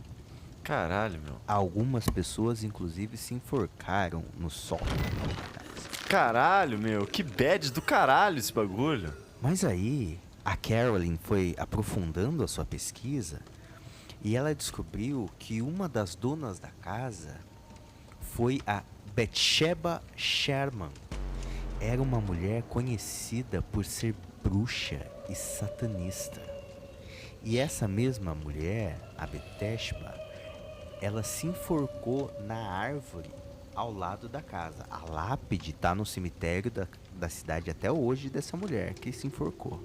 Caralho, meu. Algumas pessoas, inclusive, se enforcaram no sótão da casa. Caralho, meu. Que bad do caralho esse bagulho. Mas aí, a Carolyn foi aprofundando a sua pesquisa e ela descobriu que uma das donas da casa foi a Bathsheba Sherman. Era uma mulher conhecida por ser bruxa e satanista. E essa mesma mulher, a Bathsheba, ela se enforcou na árvore ao lado da casa. A lápide está no cemitério da cidade até hoje dessa mulher que se enforcou.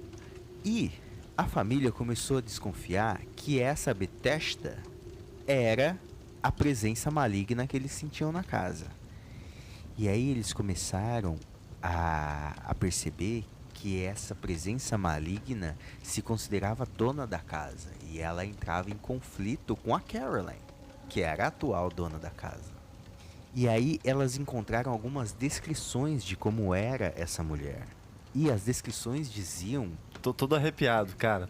E a família começou a desconfiar que essa Bethesda era a presença maligna que eles sentiam na casa. E aí eles começaram a perceber que essa presença maligna se considerava dona da casa. E ela entrava em conflito com a Caroline, que era a atual dona da casa. E aí elas encontraram algumas descrições de como era essa mulher. E as descrições diziam... Tô todo arrepiado, cara.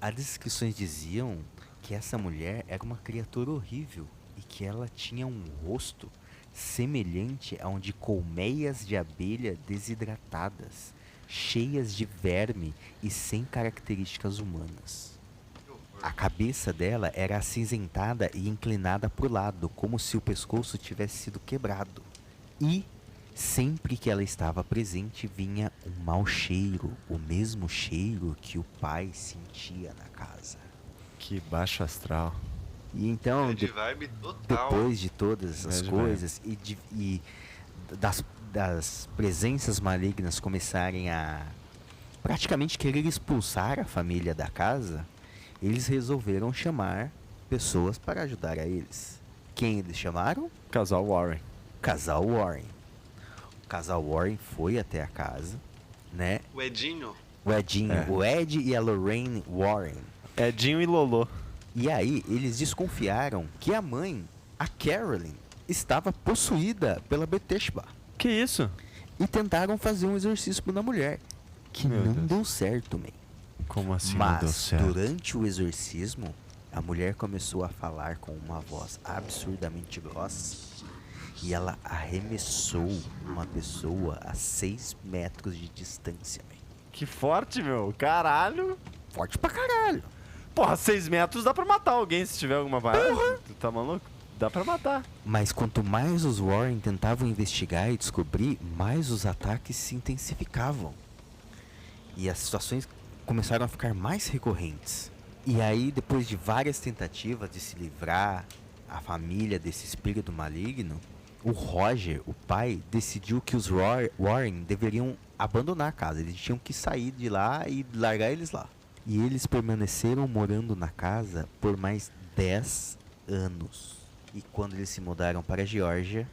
As descrições diziam que essa mulher era uma criatura horrível e que ela tinha um rosto semelhante a um de colmeias de abelha desidratadas, cheias de verme e sem características humanas. A cabeça dela era acinzentada e inclinada para o lado, como se o pescoço tivesse sido quebrado. E, sempre que ela estava presente, vinha um mau cheiro, o mesmo cheiro que o pai sentia na casa. Que baixo astral. E então, De vibe total. depois de todas essas Bad coisas e das presenças malignas começarem a praticamente querer expulsar a família da casa, eles resolveram chamar pessoas para ajudar a eles. Quem eles chamaram? Casal Warren. Casal Warren. O casal Warren foi até a casa, né? O Edinho. O Edinho, É. o Ed e a Lorraine Warren. Edinho e Lolô. E aí, eles desconfiaram que a mãe, a Carolyn, estava possuída pela Bethesda. Que isso? E tentaram fazer um exorcismo na mulher, que Meu não Deus. deu certo, man. Como assim não deu Mas, certo? durante o exorcismo, a mulher começou a falar com uma voz absurdamente grossa e ela arremessou uma pessoa a 6 metros de distância, man. Que forte, meu. Caralho. Forte pra caralho. Porra, 6 metros dá pra matar alguém se tiver alguma parada. Tu tá maluco? Dá pra matar. Mas quanto mais os Warren tentavam investigar e descobrir, mais os ataques se intensificavam. E as situações começaram a ficar mais recorrentes. E aí, depois de várias tentativas de se livrar a família desse espírito maligno, o Roger, o pai, decidiu que os Warren deveriam abandonar a casa. Eles tinham que sair de lá e largar eles lá. E eles permaneceram morando na casa por mais 10 anos. E quando eles se mudaram para a Geórgia,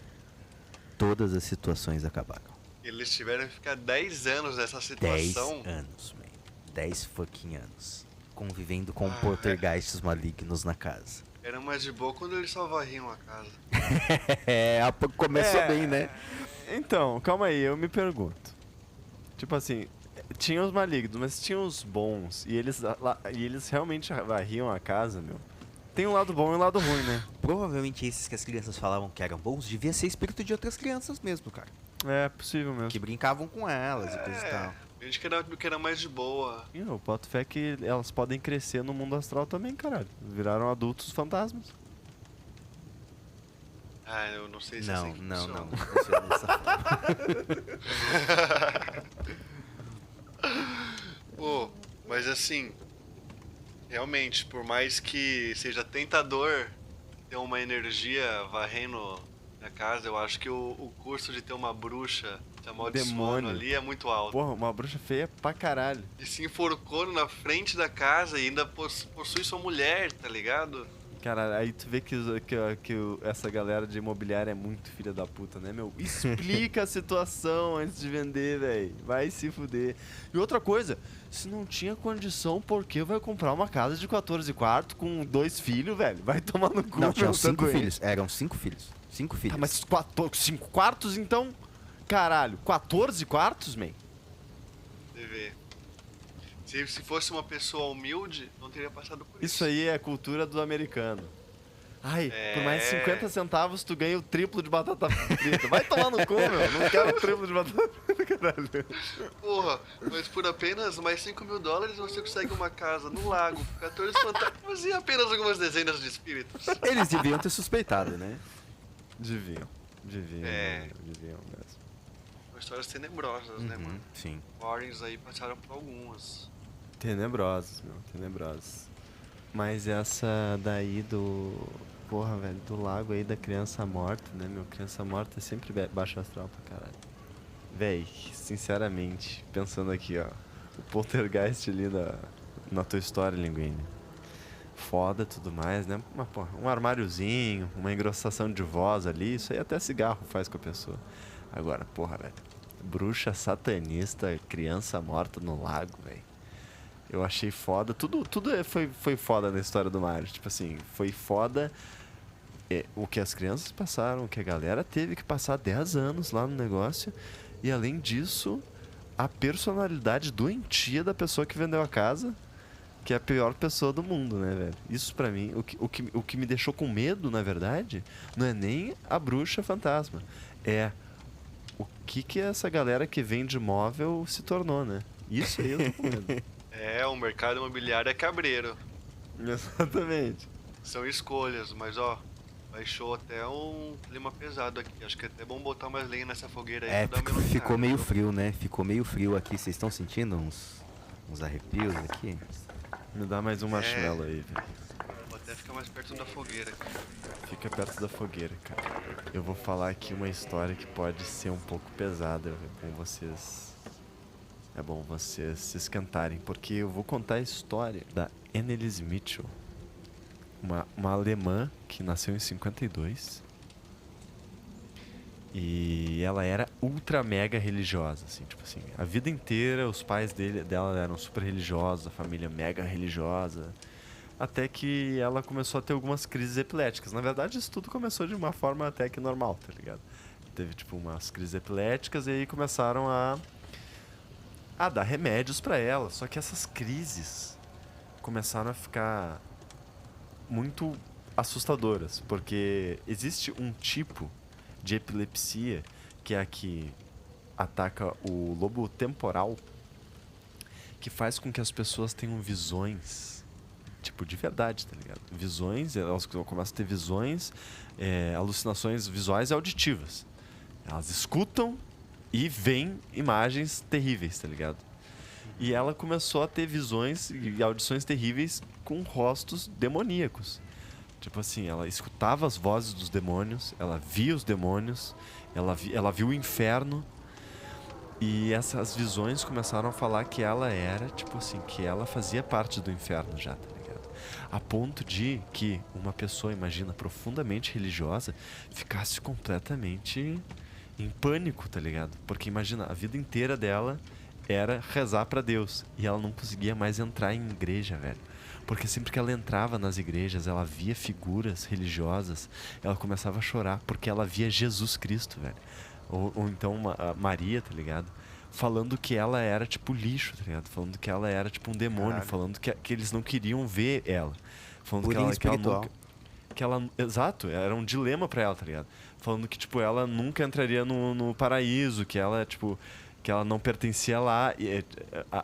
todas as situações acabaram. Eles tiveram que ficar 10 anos nessa 10 situação. anos, man. 10 fucking anos. Convivendo com Ah, poltergeists malignos na casa. Era mais de boa quando eles só varriam a casa. Começou bem, né? Então, calma aí, eu me pergunto. Tipo assim, tinha os malignos, mas tinha os bons. E eles realmente varriam a casa, meu. Tem um lado bom e um lado ruim, né? Provavelmente esses que as crianças falavam que eram bons devia ser espírito de outras crianças mesmo, cara. É possível mesmo. Que brincavam com elas e coisa e tal. A gente que era mais de boa. E eu boto fé que elas podem crescer no mundo astral também, caralho. Viraram adultos fantasmas. Ah, eu não sei se Não, é assim que não, funciona. não funciona dessa forma. Pô, mas assim, realmente, por mais que seja tentador ter uma energia varrendo a casa, eu acho que o custo de ter uma bruxa te amaldiçoando Demônio. ali é muito alto. Porra, uma bruxa feia pra caralho. E se enforcou na frente da casa e ainda possui sua mulher, tá ligado? Caralho, aí tu vê que essa galera de imobiliária é muito filha da puta, né, meu? Explica a situação antes de vender, velho. Vai se fuder. E outra coisa, se não tinha condição, por que vai comprar uma casa de 14 quartos com 2 filhos, velho? Vai tomar no cu, Não, tinham meu, 5 sanduíche. filhos. Eram 5 filhos. 5 filhos. Tá, mas 5 quartos, então? Caralho, 14 quartos, man? Você vê. Se fosse uma pessoa humilde, não teria passado por isso. Isso aí é a cultura do americano. Ai, por mais É. 50 centavos tu ganha o triplo de batata frita. Vai tomar no cu, meu. Não quero o triplo de batata frita, caralho. Porra, mas por apenas mais $5.000 você consegue uma casa no lago, 14 fantasmas e apenas algumas dezenas de espíritos. Eles deviam ter suspeitado, né? Deviam É. mesmo. São histórias tenebrosas, né, mano? Sim. Warrens aí passaram por algumas. Tenebrosos, meu, tenebrosos. Mas essa daí do... Porra, velho, do lago aí da criança morta, né, meu? Criança morta é sempre baixo astral pra caralho. Véi, sinceramente, pensando aqui, ó. O poltergeist ali na tua história, Linguini. Foda, tudo mais, né? Mas, porra, um armáriozinho, uma engrossação de voz ali, isso aí até cigarro faz com a pessoa. Agora, porra, velho. Bruxa satanista, criança morta no lago, velho. Eu achei foda. Tudo foi foda na história do Mario. Tipo assim, foi foda o que as crianças passaram, o que a galera teve que passar 10 anos lá no negócio. E além disso, a personalidade doentia da pessoa que vendeu a casa, que é a pior pessoa do mundo, né, velho? Isso pra mim, o que me deixou com medo, na verdade, não é nem a bruxa fantasma. É o que essa galera que vende móvel se tornou, né? Isso aí eu tô com medo. É, o mercado imobiliário é cabreiro. Exatamente. São escolhas, mas ó, baixou até um clima pesado aqui. Acho que é até bom botar mais lenha nessa fogueira aí É, pra dar uma ficou iluminada, meio viu? frio, né? Ficou meio frio aqui. Vocês estão sentindo uns arrepios aqui? Me dá mais um marshmallow aí, velho. Vou até ficar mais perto da fogueira aqui. Fica perto da fogueira, cara. Eu vou falar aqui uma história que pode ser um pouco pesada. É bom vocês se esquentarem, porque eu vou contar a história da Anneliese Mitchell. Uma alemã que nasceu em 52. E ela era ultra mega religiosa, assim, tipo assim, a vida inteira os pais dela eram super religiosos, a família mega religiosa, até que ela começou a ter algumas crises epiléticas. Na verdade, isso tudo começou de uma forma até que normal, tá ligado? Teve, tipo, umas crises epiléticas e aí começaram a dar remédios pra ela. Só que essas crises começaram a ficar muito assustadoras, porque existe um tipo de epilepsia, que é a que ataca o lobo temporal, que faz com que as pessoas tenham visões, tipo, de verdade, tá ligado? Visões, elas começam a ter visões, alucinações visuais e auditivas. Elas escutam e veem imagens terríveis, tá ligado? E ela começou a ter visões e audições terríveis com rostos demoníacos. Tipo assim, ela escutava as vozes dos demônios, ela via os demônios, ela viu o inferno. E essas visões começaram a falar que ela era, tipo assim, que ela fazia parte do inferno já, tá ligado? A ponto de que uma pessoa, imagina, profundamente religiosa, ficasse completamente em pânico, tá ligado? Porque imagina, a vida inteira dela era rezar pra Deus. E ela não conseguia mais entrar em igreja, velho. Porque sempre que ela entrava nas igrejas, ela via figuras religiosas, ela começava a chorar, porque ela via Jesus Cristo, velho. Ou então a Maria, tá ligado? Falando que ela era tipo lixo, tá ligado? Falando que ela era tipo um demônio, Caralho. falando que eles não queriam ver ela. Falando Purinho que ela espiritual. nunca, exato, era um dilema pra ela, tá ligado? Falando que, tipo, ela nunca entraria no paraíso, que ela, tipo, que ela não pertencia lá,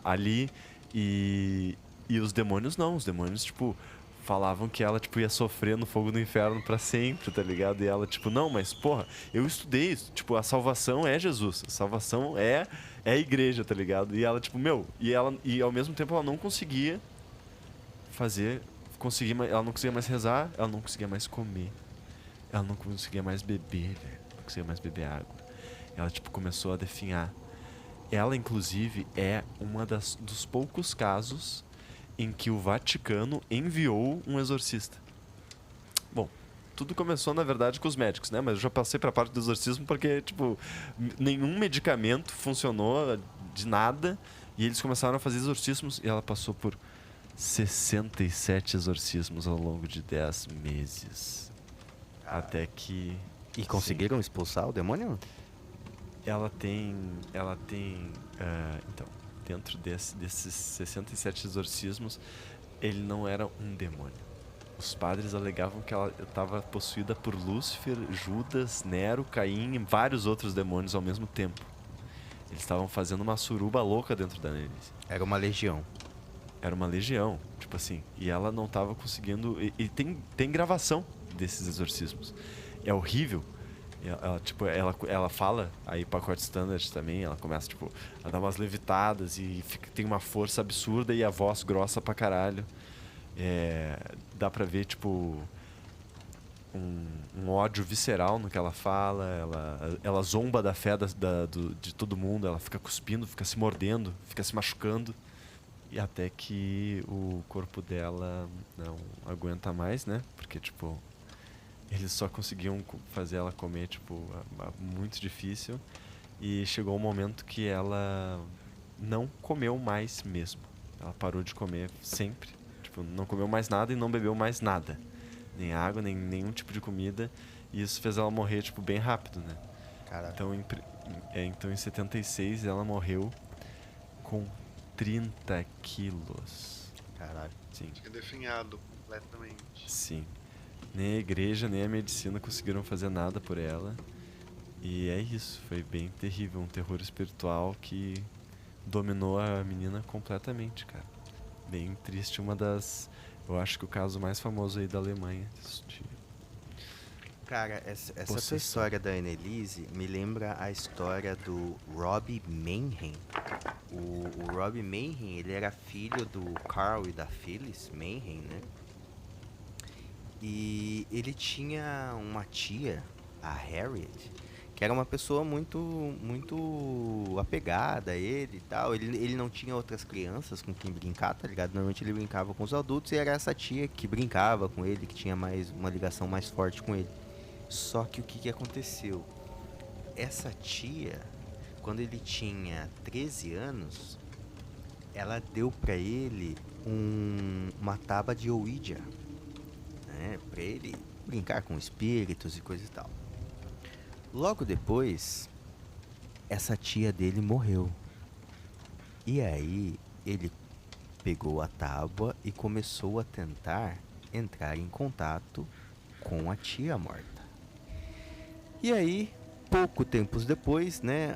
ali, e os demônios não, os demônios, tipo, falavam que ela, tipo, ia sofrer no fogo do inferno pra sempre, tá ligado? E ela, tipo, não, mas, porra, eu estudei isso, tipo, a salvação é Jesus, a salvação é a igreja, tá ligado? E ela, tipo, e ao mesmo tempo ela não conseguia ela não conseguia mais rezar, ela não conseguia mais comer, ela não conseguia mais beber, velho, não conseguia mais beber água. Ela, tipo, começou a definhar. Ela, inclusive, é dos poucos casos em que o Vaticano enviou um exorcista. Bom, tudo começou, na verdade, com os médicos, né? Mas eu já passei pra parte do exorcismo porque, tipo, nenhum medicamento funcionou de nada e eles começaram a fazer exorcismos e ela passou por 67 exorcismos ao longo de 10 meses. Até que E conseguiram expulsar o demônio? Então, dentro desses 67 exorcismos, ele não era um demônio. Os padres alegavam que ela estava possuída por Lúcifer, Judas, Nero, Caim e vários outros demônios ao mesmo tempo. Eles estavam fazendo uma suruba louca dentro da Annelise. Era uma legião. Era uma legião, tipo assim. E ela não estava conseguindo... E tem gravação desses exorcismos. É horrível. Ela fala, aí pacote standard também, ela começa, tipo, a dar umas levitadas e tem uma força absurda e a voz grossa pra caralho. Dá pra ver, tipo, um ódio visceral no que ela fala. Ela zomba da fé de todo mundo, ela fica cuspindo, fica se mordendo, fica se machucando. E até que o corpo dela não aguenta mais, né? Porque, tipo, eles só conseguiam fazer ela comer, tipo, muito difícil. E chegou um momento que ela não comeu mais mesmo. Ela parou de comer sempre. Tipo, não comeu mais nada e não bebeu mais nada. Nem água, nem nenhum tipo de comida. E isso fez ela morrer, tipo, bem rápido, né? Caraca. Então em 76 ela morreu com 30 quilos. Caralho. Sim. Tinha definhado completamente. Sim. Nem a igreja, nem a medicina conseguiram fazer nada por ela. E é isso, foi bem terrível, um terror espiritual que dominou a menina completamente, cara. Bem triste, eu acho que o caso mais famoso aí da Alemanha. Cara, essa tua Possessão. história da Annelise me lembra a história do Robbie Mayhem. O Robbie Mayhem, ele era filho do Carl e da Phyllis Mayhem, né? E ele tinha uma tia, a Harriet, que era uma pessoa muito apegada a ele e tal. Ele não tinha outras crianças com quem brincar, tá ligado? Normalmente ele brincava com os adultos e era essa tia que brincava com ele, que tinha uma ligação mais forte com ele. Só que o que aconteceu? Essa tia, quando ele tinha 13 anos, ela deu pra ele uma tábua de Ouija, né? Pra ele brincar com espíritos e coisa e tal. Logo depois, essa tia dele morreu. E aí, ele pegou a tábua e começou a tentar entrar em contato com a tia morta. E aí, pouco tempos depois, né,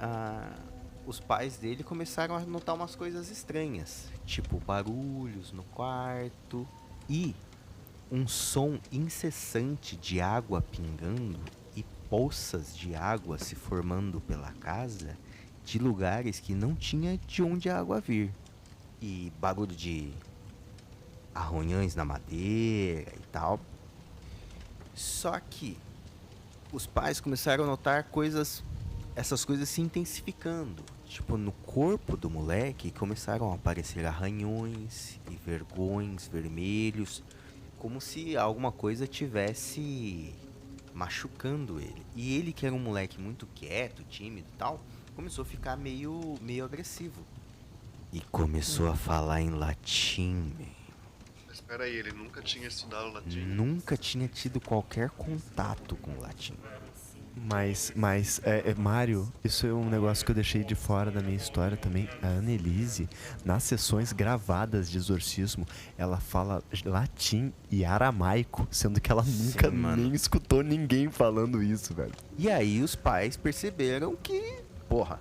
os pais dele começaram a notar umas coisas estranhas, tipo barulhos no quarto e um som incessante de água pingando e poças de água se formando pela casa de lugares que não tinha de onde a água vir. E barulho de arranhões na madeira e tal. Só que os pais começaram a notar essas coisas se intensificando. Tipo, no corpo do moleque começaram a aparecer arranhões e vergões vermelhos, como se alguma coisa tivesse machucando ele. E ele, que era um moleque muito quieto, tímido e tal, começou a ficar meio agressivo. E começou a falar em latim, man. Mas espera aí, ele nunca tinha estudado latim? Nunca tinha tido qualquer contato com o latim. Mas Mário, isso é um negócio que eu deixei de fora da minha história também. A Annelise, nas sessões gravadas de exorcismo, ela fala latim e aramaico, sendo que ela nunca nem escutou ninguém falando isso, velho. E aí os pais perceberam que, porra,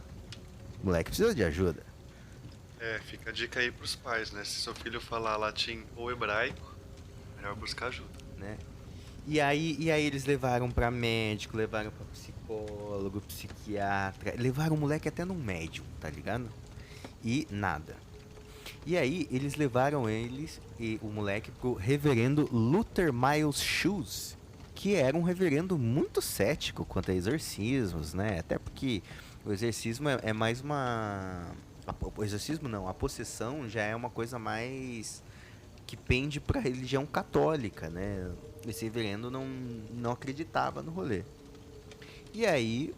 o moleque precisa de ajuda. Fica a dica aí pros pais, né? Se seu filho falar latim ou hebraico, melhor buscar ajuda. Né? E aí eles levaram pra médico, levaram pra psicólogo, psiquiatra, levaram o moleque até num médium, tá ligado? E nada. E aí eles levaram o moleque pro reverendo Luther Miles Shoes, que era um reverendo muito cético quanto a exorcismos, né? Até porque o exorcismo é mais uma... O exorcismo não, a possessão já é uma coisa mais que pende pra religião católica, né? Esse reverendo não acreditava no rolê. E aí,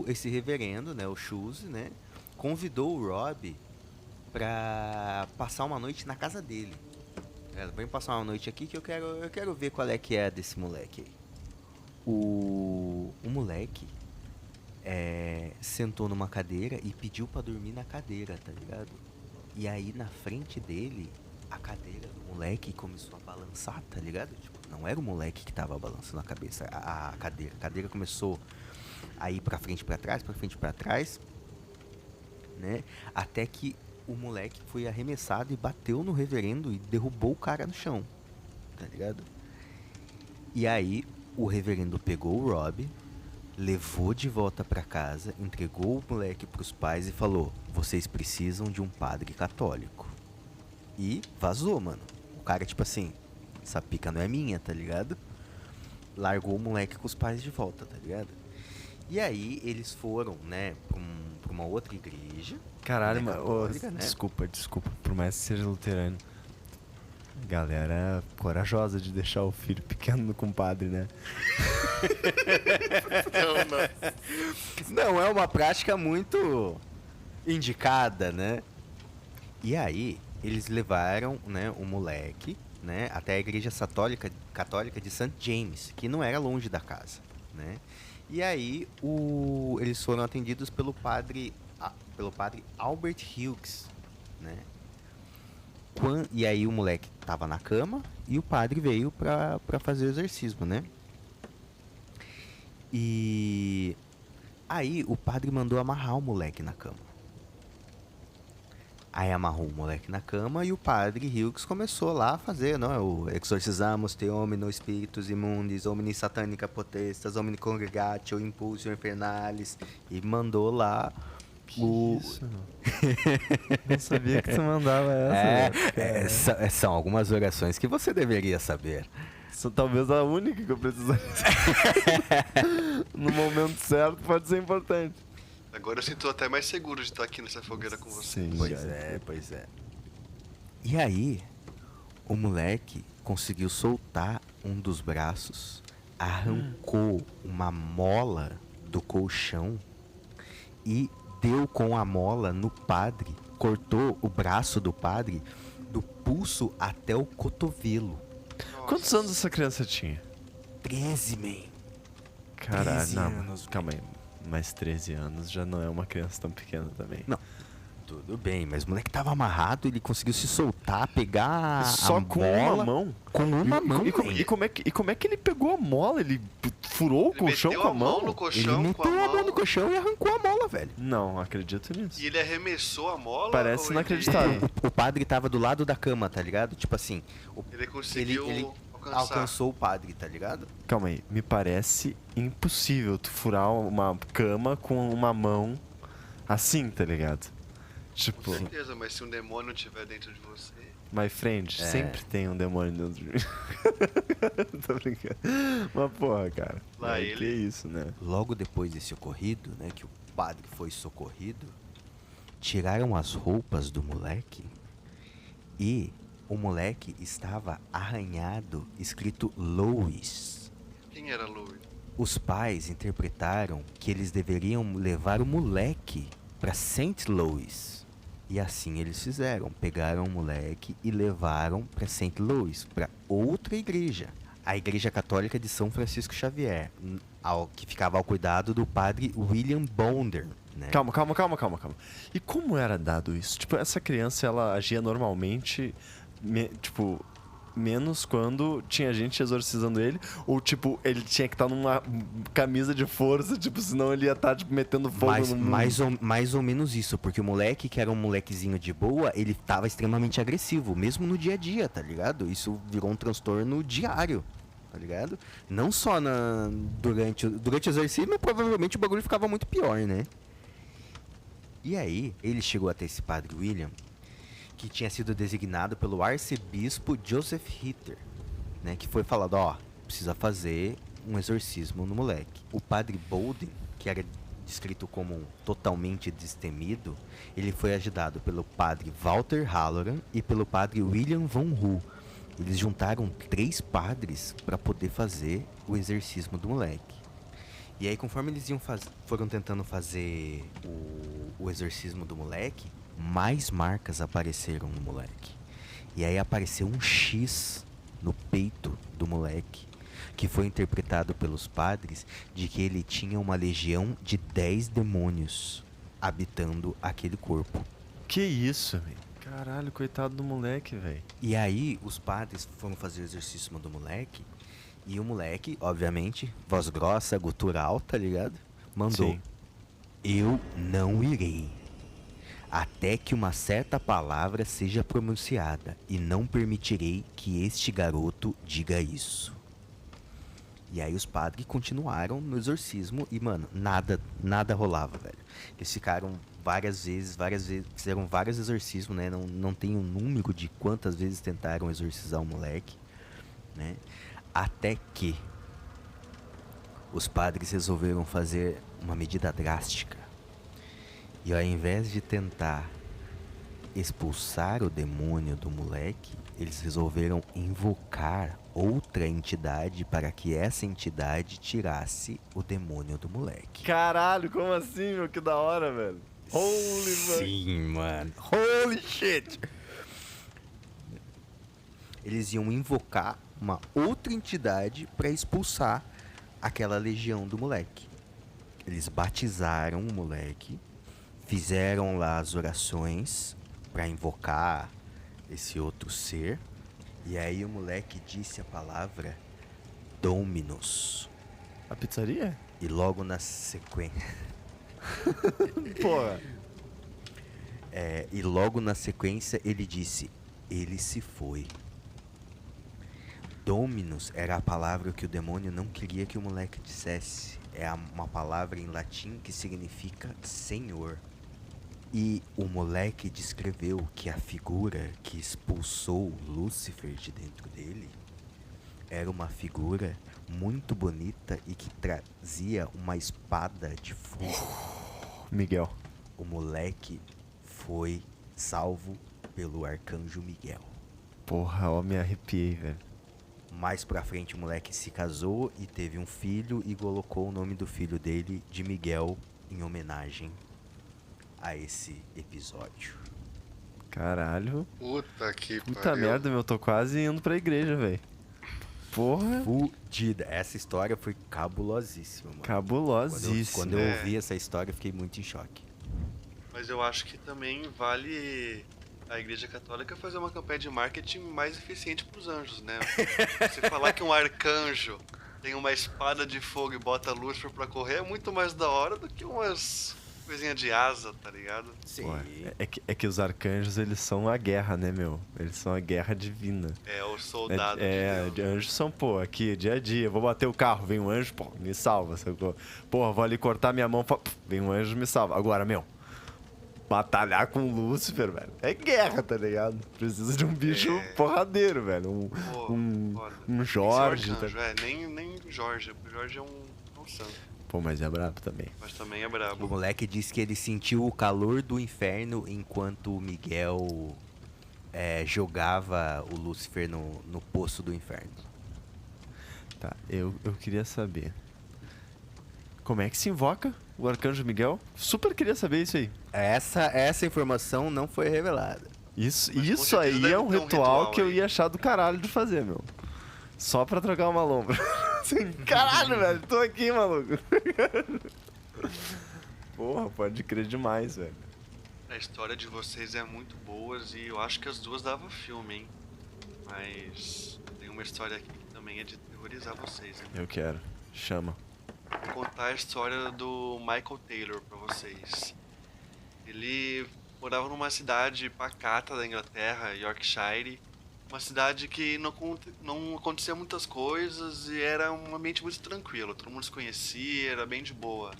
esse reverendo, né, o Shoes, né, convidou o Rob pra passar uma noite na casa dele. Vem passar uma noite aqui que eu quero ver qual é que é desse moleque aí. o moleque sentou numa cadeira e pediu pra dormir na cadeira, tá ligado? E aí na frente dele, a cadeira do moleque começou a balançar, tá ligado? Tipo, não era o moleque que tava balançando a cabeça, a cadeira. A cadeira começou a ir pra frente e pra frente e pra trás, né? Até que o moleque foi arremessado e bateu no reverendo e derrubou o cara no chão, tá ligado? E aí o reverendo pegou o Rob, levou de volta pra casa, entregou o moleque pros pais e falou: vocês precisam de um padre católico. E vazou, mano. O cara, tipo assim, essa pica não é minha, tá ligado? Largou o moleque com os pais de volta, tá ligado? E aí eles foram, né, pra uma outra igreja. Caralho, né, mano. católica, né? Desculpa. Por mais que seja luterano. Galera corajosa de deixar o filho pequeno no compadre, né? Não é uma prática muito indicada, né? E aí, eles levaram, né, o moleque, né, até a igreja católica de St. James, que não era longe da casa, né? E aí, eles foram atendidos pelo padre Albert Hughes, né? E aí o moleque tava na cama e o padre veio pra fazer o exorcismo, né? E aí o padre mandou amarrar o moleque na cama. Aí amarrou o moleque na cama e o padre Hughes começou lá a fazer, não? O exorcizamos te homino spiritus imundis, omni satanica potestas, omni congregatio impulsio infernalis, e mandou lá Isso? Não sabia que tu mandava essa. São algumas orações que você deveria saber. Talvez a única que eu precisaria saber. No momento certo pode ser importante. Agora eu sinto até mais seguro de estar aqui nessa fogueira com você. Sim, Pois é. E aí, o moleque conseguiu soltar um dos braços, arrancou uma mola do colchão e deu com a mola no padre, cortou o braço do padre do pulso até o cotovelo. Nossa. Quantos anos essa criança tinha? 13, man. Caralho, 13 não, anos, calma aí. Mais 13 anos já não é uma criança tão pequena também. Não, tudo bem, mas o moleque tava amarrado, ele conseguiu se soltar, pegar Só a com mola uma mão? com uma mão. E como é que ele pegou a mola? Ele furou o Ele colchão meteu com a a mão mão? no Ele colchão com meteu a mão no colchão e arrancou a mola, velho. Não, acredito nisso. E ele arremessou a mola? Parece ou inacreditável. O padre tava do lado da cama, tá ligado? Tipo assim, Ele conseguiu ele alcançar. alcançou o padre, tá ligado? Calma aí, me parece impossível tu furar uma cama com uma mão assim, tá ligado? Com Tipo, certeza, mas se um demônio estiver dentro de você... my friend, É. sempre tem um demônio dentro de mim. Tô brincando. Mas porra, cara. Lá que ele. isso, né? Logo depois desse ocorrido, né, que o padre foi socorrido, tiraram as roupas do moleque e o moleque estava arranhado, escrito Louis. Quem era Louis? Os pais interpretaram que eles deveriam levar o moleque para St. Louis. E assim eles fizeram. Pegaram o moleque e levaram para St. Louis, para outra igreja. A Igreja Católica de São Francisco Xavier, que ficava ao cuidado do padre William Bonder. Né? Calma. E como era dado isso? Tipo, essa criança, ela agia normalmente, menos quando tinha gente exorcizando ele, ou tipo, ele tinha que estar numa camisa de força, tipo, senão ele ia estar tipo, metendo fogo no mundo. Mais ou menos isso, porque o moleque, que era um molequezinho de boa, ele tava extremamente agressivo, mesmo no dia a dia, tá ligado? Isso virou um transtorno diário, tá ligado? Não só durante o exorcismo, provavelmente o bagulho ficava muito pior, né? E aí, ele chegou até esse padre William, que tinha sido designado pelo arcebispo Joseph Ritter, né, que foi falado, ó, precisa fazer um exorcismo no moleque. O padre Bolden, que era descrito como totalmente destemido, ele foi ajudado pelo padre Walter Halloran e pelo padre William von Hu. Eles juntaram 3 padres para poder fazer o exorcismo do moleque. E aí, conforme eles foram tentando fazer o exorcismo do moleque, mais marcas apareceram no moleque. E aí apareceu um X no peito do moleque. que foi interpretado pelos padres de que ele tinha uma legião de 10 demônios habitando aquele corpo. Que isso, velho? Caralho, coitado do moleque, velho. E aí os padres foram fazer o exorcismo do moleque e o moleque, obviamente, voz grossa, gutural, tá ligado? Mandou: Sim. eu não irei até que uma certa palavra seja pronunciada e não permitirei que este garoto diga isso. E aí os padres continuaram no exorcismo e, mano, nada rolava, velho. Eles ficaram várias vezes, fizeram vários exorcismos, né? Não tem um número de quantas vezes tentaram exorcizar o moleque, né? Até que os padres resolveram fazer uma medida drástica. E ao invés de tentar expulsar o demônio do moleque, eles resolveram invocar outra entidade para que essa entidade tirasse o demônio do moleque. Caralho, como assim, meu? Que da hora, velho. Holy, mano. Sim, mano. Holy shit! Eles iam invocar uma outra entidade para expulsar aquela legião do moleque. Eles batizaram o moleque, fizeram lá as orações para invocar esse outro ser. E aí o moleque disse a palavra Dominus. A pizzaria? E logo na sequência... Porra. E logo na sequência ele disse: ele se foi. Dominus era a palavra que o demônio não queria que o moleque dissesse. É uma palavra em latim que significa Senhor. E o moleque descreveu que a figura que expulsou Lúcifer de dentro dele era uma figura muito bonita e que trazia uma espada de fogo. Miguel. O moleque foi salvo pelo arcanjo Miguel. Porra, ó, me arrepiei, velho. Mais pra frente o moleque se casou e teve um filho e colocou o nome do filho dele de Miguel em homenagem a esse episódio. Caralho. Puta que Puta pariu. merda, meu. Tô quase indo pra igreja, velho. Porra. Fudida. Essa história foi cabulosíssima, mano. Cabulosíssimo. Quando eu ouvi essa história, eu fiquei muito em choque. Mas eu acho que também vale a Igreja Católica fazer uma campanha de marketing mais eficiente pros anjos, né? Você falar que um arcanjo tem uma espada de fogo e bota Lúcifer pra correr é muito mais da hora do que umas coisinhas de asa, tá ligado? Sim. Pô, é que os arcanjos, eles são a guerra, né, meu? Eles são a guerra divina. É, o soldado É, de Deus. anjos são, pô, aqui, dia a dia. Vou bater o carro, vem um anjo, pô, me salva, sacou? Porra, vou ali cortar minha mão, vem um anjo, me salva. Agora, meu, batalhar com o Lúcifer, velho, é guerra, tá ligado? Precisa de um bicho porradeiro, velho. Pô, Um foda. Jorge. Tem que ser arcanjo, nem Jorge. O Jorge é um santo, Pô, mas é brabo também. mas também é O brabo. moleque disse que ele sentiu o calor do inferno enquanto o Miguel jogava o Lúcifer no poço do inferno. Tá, eu queria saber. Como é que se invoca o Arcanjo Miguel? Super queria saber isso aí. Essa informação não foi revelada. Isso Mas com aí certeza é deve um ter um ritual ritual que eu aí. ia achar do caralho de fazer, meu. Só pra trocar uma lombra. Assim, caralho, velho, tô aqui, maluco. Porra, pode crer demais, velho. A história de vocês é muito boa e eu acho que as duas davam filme, hein? Mas tem uma história aqui que também é de terrorizar vocês, hein? Eu quero. Chama. Vou contar a história do Michael Taylor pra vocês. Ele morava numa cidade pacata da Inglaterra, Yorkshire. Uma cidade que não acontecia muitas coisas e era um ambiente muito tranquilo. Todo mundo se conhecia, era bem de boa.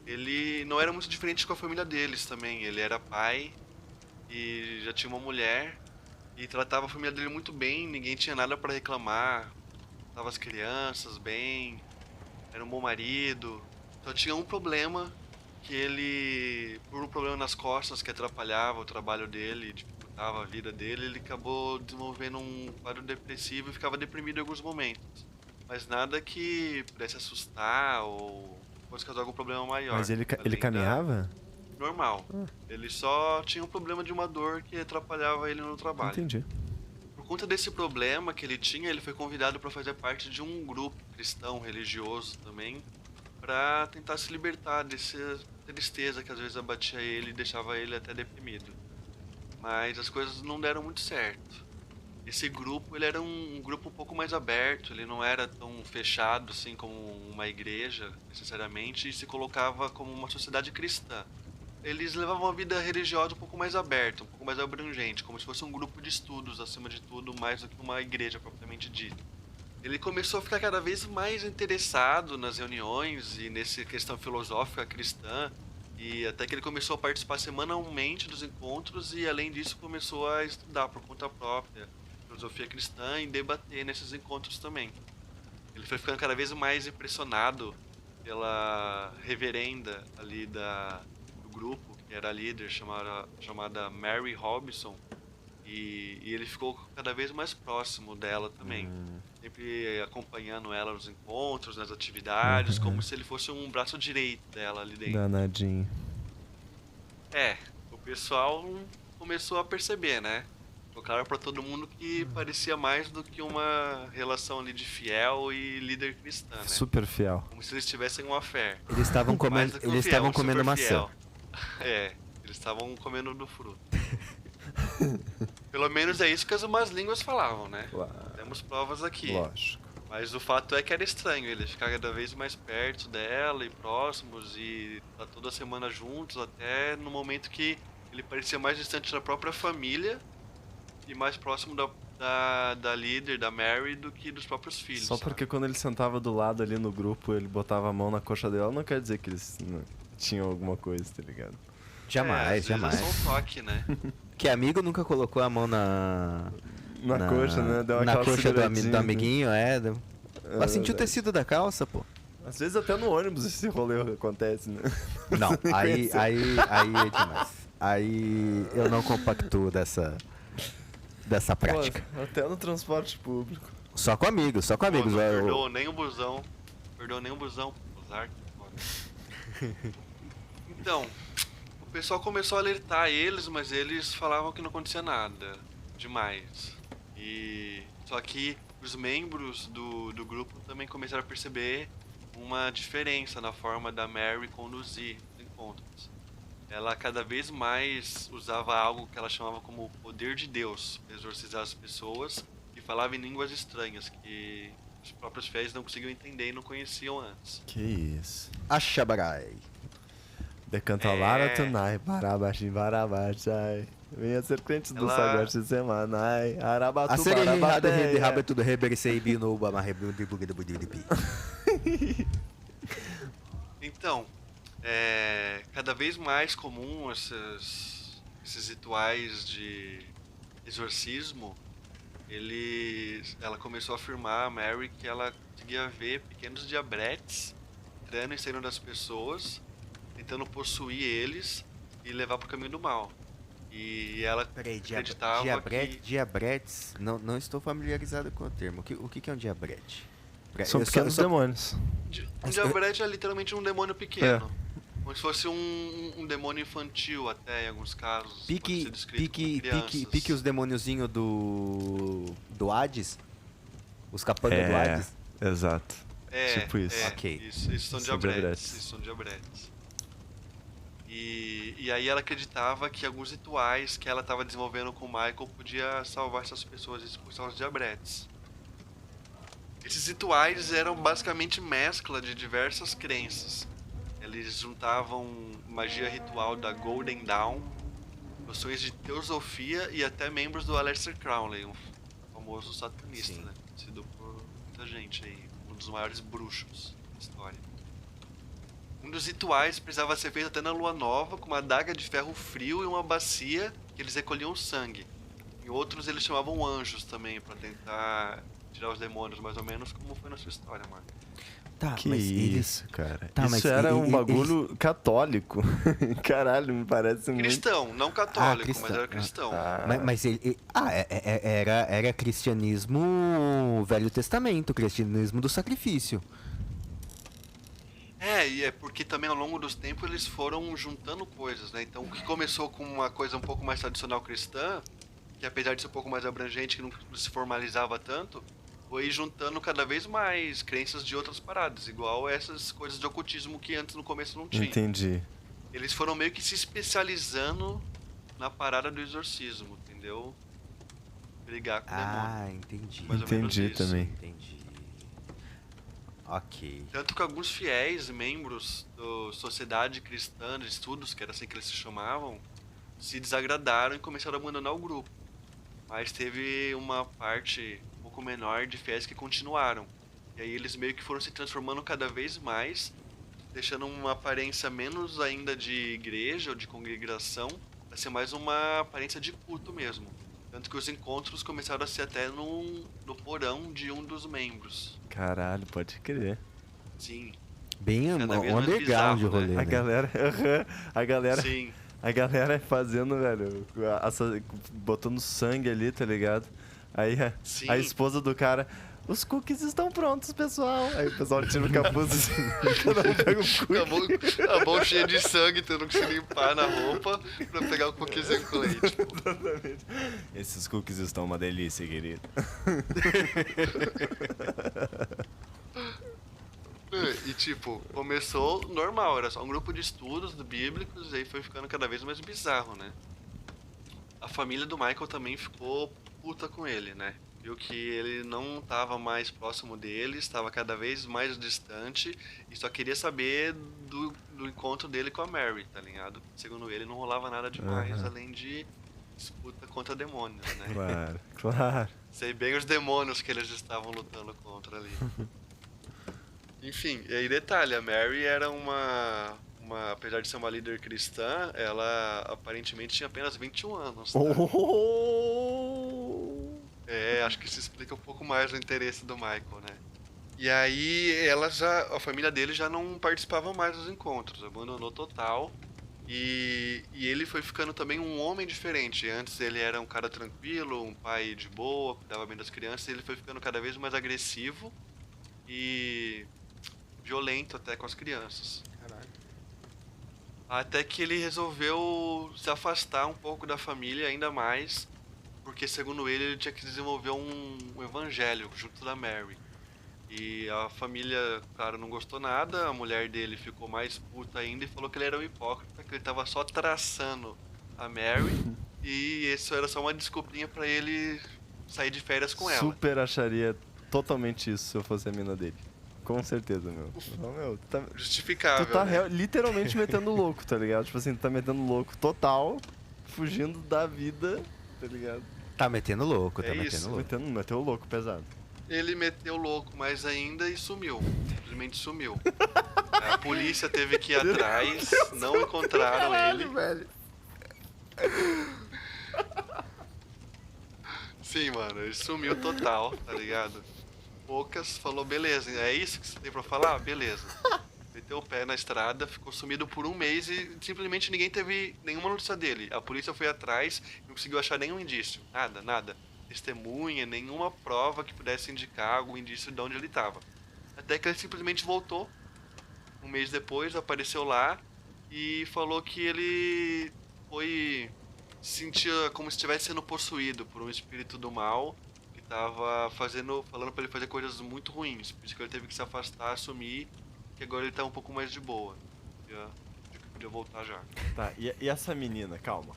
Ele não era muito diferente com a família deles também. Ele era pai e já tinha uma mulher e tratava a família dele muito bem. Ninguém tinha nada pra reclamar. Tratava as crianças bem. Era um bom marido. Só tinha um problema, que ele, por um problema nas costas que atrapalhava o trabalho dele, dificultava a vida dele, ele acabou desenvolvendo um quadro depressivo e ficava deprimido em alguns momentos. Mas nada que pudesse assustar ou fosse causar algum problema maior. Mas ele além da- caminhava? Normal. Ele só tinha um problema de uma dor que atrapalhava ele no trabalho. Entendi. Por conta desse problema que ele tinha, ele foi convidado para fazer parte de um grupo cristão religioso também, para tentar se libertar dessa tristeza que às vezes abatia ele e deixava ele até deprimido. Mas as coisas não deram muito certo. Esse grupo, ele era um grupo um pouco mais aberto, ele não era tão fechado assim como uma igreja, necessariamente, e se colocava como uma sociedade cristã. Eles levavam uma vida religiosa um pouco mais aberta, um pouco mais abrangente, como se fosse um grupo de estudos, acima de tudo, mais do que uma igreja propriamente dita. Ele começou a ficar cada vez mais interessado nas reuniões e nessa questão filosófica cristã, e até que ele começou a participar semanalmente dos encontros e, além disso, começou a estudar por conta própria filosofia cristã e debater nesses encontros também. Ele foi ficando cada vez mais impressionado pela reverenda ali do grupo, que era a líder, chamada Mary Robinson, e ele ficou cada vez mais próximo dela também. Sempre acompanhando ela nos encontros, nas atividades, como se ele fosse um braço direito dela ali dentro. Danadinho. O pessoal começou a perceber, né? Ficou claro pra todo mundo que parecia mais do que uma relação ali de fiel e líder cristã, né? Super fiel. Como se eles tivessem uma fé. Eles estavam Mais comendo, do que um eles fiel, estavam um comendo super maçã. fiel. Eles estavam comendo do fruto. Pelo menos é isso que as más línguas falavam, né? Claro. Temos provas aqui. Lógico. Mas o fato é que era estranho, ele ficar cada vez mais perto dela e próximos e tá toda semana juntos, até no momento que ele parecia mais distante da própria família e mais próximo da líder, da Mary, do que dos próprios filhos. Só porque quando ele sentava do lado ali no grupo, ele botava a mão na coxa dela, não quer dizer que eles tinham alguma coisa, tá ligado? Jamais, jamais. É só um toque, né? Que amigo nunca colocou a mão Na coxa, né? Deu na aquela coxa do seguradinha, amiguinho, Mas sentiu o verdade. tecido da calça, pô. Às vezes até no ônibus esse rolê acontece, né? Não, aí Conheceu. é demais. Aí eu não compactuo dessa prática. Pô, até no transporte público. Só com amigos. Pô, não perdoou nem o busão. Perdoou nem o busão. Azar. Então, o pessoal começou a alertar eles, mas eles falavam que não acontecia nada demais. Só que os membros do grupo também começaram a perceber uma diferença na forma da Mary conduzir os encontros. Ela cada vez mais usava algo que ela chamava como o poder de Deus para exorcizar as pessoas e falava em línguas estranhas que os próprios fiéis não conseguiam entender e não conheciam antes. Que isso. Achabarai. Decanta Lara Tunai, Barabaxi, Barabachai. Venha ser crente do Sagote Semanai, Arabatu, A sereia errada, Barabateia. rabetudo, reberecei, binoba, marrebudibudibudibudibi. Então, cada vez mais comum esses rituais de exorcismo. Ela começou a afirmar, a Mary, que ela conseguia ver pequenos diabretes entrando e saindo das pessoas, tentando possuir eles e levar pro caminho do mal. E ela Peraí, acreditava que... diabretes? Não estou familiarizado com o termo. O que é um diabrete? São pequenos demônios. Um diabrete é literalmente um demônio pequeno. Como se fosse um demônio infantil até, em alguns casos. Pode ser descrito como crianças. Pique os demôniozinhos do Hades? Os capangas do Hades? Exato. Tipo isso. Ok. Isso são diabretes. Isso são diabretes. E aí ela acreditava que alguns rituais que ela estava desenvolvendo com o Michael podia salvar essas pessoas e expulsar os diabretes. Esses rituais eram basicamente mescla de diversas crenças. Eles juntavam magia ritual da Golden Dawn, noções de teosofia e até membros do Aleister Crowley, um famoso satanista, né? Conhecido por muita gente aí, um dos maiores bruxos da história. Um dos rituais precisava ser feito até na lua nova, com uma adaga de ferro frio e uma bacia que eles recolhiam sangue. Em outros eles chamavam anjos também, pra tentar tirar os demônios, mais ou menos como foi na sua história, Marco. Tá, Que mas isso, cara. Tá, mas isso era um bagulho católico. Caralho, me parece muito... Cristão, não católico, cristão. mas era cristão. Mas era cristianismo Velho Testamento, cristianismo do sacrifício. E é porque também ao longo dos tempos eles foram juntando coisas, né? Então o que começou com uma coisa um pouco mais tradicional cristã, que apesar de ser um pouco mais abrangente, que não se formalizava tanto, foi juntando cada vez mais crenças de outras paradas, igual essas coisas de ocultismo que antes no começo não tinha. Entendi. Eles foram meio que se especializando na parada do exorcismo, entendeu? Brigar com o demônio. Ah, entendi. Mais ou menos Entendi isso. também. Entendi. Ok. Tanto que alguns fiéis, membros da Sociedade Cristã de Estudos, que era assim que eles se chamavam, se desagradaram e começaram a abandonar o grupo. Mas teve uma parte um pouco menor de fiéis que continuaram. E aí eles meio que foram se transformando cada vez mais, deixando uma aparência menos ainda de igreja ou de congregação, para ser mais uma aparência de culto mesmo. Tanto que os encontros começaram a ser até no porão de um dos membros. Caralho, pode crer. Sim, Bem Cada vez um mais underground bizarro, o rolê, né? né? A galera, sim. a galera fazendo, velho, botando sangue ali, tá ligado? Aí Sim. a esposa do cara, os cookies estão prontos, pessoal. Aí o pessoal tira o capuz assim, cada um pega um cookie. A mão cheia de sangue, tendo que se limpar na roupa pra pegar o cookiezinho com leite. Exatamente. Esses cookies estão uma delícia, querido. E tipo, começou normal, era só um grupo de estudos bíblicos, e aí foi ficando cada vez mais bizarro, né? A família do Michael também ficou puta com ele, né? Viu que ele não tava mais próximo deles, estava cada vez mais distante e só queria saber do encontro dele com a Mary, tá ligado? Segundo ele, não rolava nada demais, além de disputa contra demônios, né? Claro, claro. Sei bem os demônios que eles estavam lutando contra ali. Enfim, e aí detalhe, a Mary era apesar de ser uma líder cristã, ela aparentemente tinha apenas 21 anos, tá? Acho que isso explica um pouco mais o interesse do Michael, né? E aí a família dele já não participava mais dos encontros, abandonou total. E ele foi ficando também um homem diferente. Antes ele era um cara tranquilo, um pai de boa, cuidava bem das crianças, e ele foi ficando cada vez mais agressivo e violento até com as crianças. Caralho. Até que ele resolveu se afastar um pouco da família ainda mais, porque segundo ele tinha que desenvolver um evangelho junto da Mary. E a família, claro, não gostou nada, a mulher dele ficou mais puta ainda e falou que ele era um hipócrita, que ele tava só traçando a Mary e isso era só uma desculpinha pra ele sair de férias com ela. Super acharia totalmente isso se eu fosse a mina dele. Com certeza, meu. Não, meu, Justificável, tu tá né? literalmente metendo louco, tá ligado? Tipo assim, tu tá metendo louco total, fugindo da vida, tá ligado? Tá metendo louco, tá É metendo isso. louco. Meteu louco pesado. Ele meteu louco mais ainda e sumiu. Simplesmente sumiu. A polícia teve que ir atrás, não encontraram ele. Velho. Sim, mano, ele sumiu total, tá ligado? Poucas falou, beleza, é isso que você tem pra falar? Beleza. Meteu o pé na estrada, ficou sumido por um mês e simplesmente ninguém teve nenhuma notícia dele. A polícia foi atrás e não conseguiu achar nenhum indício. Nada. Testemunha, nenhuma prova que pudesse indicar algum indício de onde ele estava. Até que ele simplesmente voltou. Um mês depois, apareceu lá e falou que ele sentia como se estivesse sendo possuído por um espírito do mal que estava falando para ele fazer coisas muito ruins. Por isso que ele teve que se afastar, sumir, que agora ele tá um pouco mais de boa. Podia voltar já. Tá, e essa menina, calma.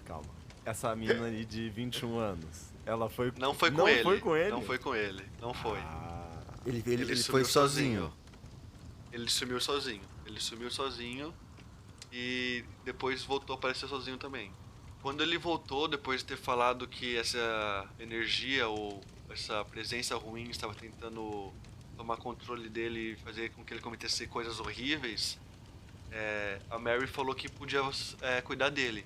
Essa menina aí de 21 anos, ela foi... Não foi com não ele. Foi com ele? Não foi com ele. Não foi. Ah, Ele sumiu foi sozinho. Ele sumiu sozinho e depois voltou a aparecer sozinho também. Quando ele voltou, depois de ter falado que essa energia ou essa presença ruim estava tentando tomar controle dele e fazer com que ele cometesse coisas horríveis, a Mary falou que podia cuidar dele.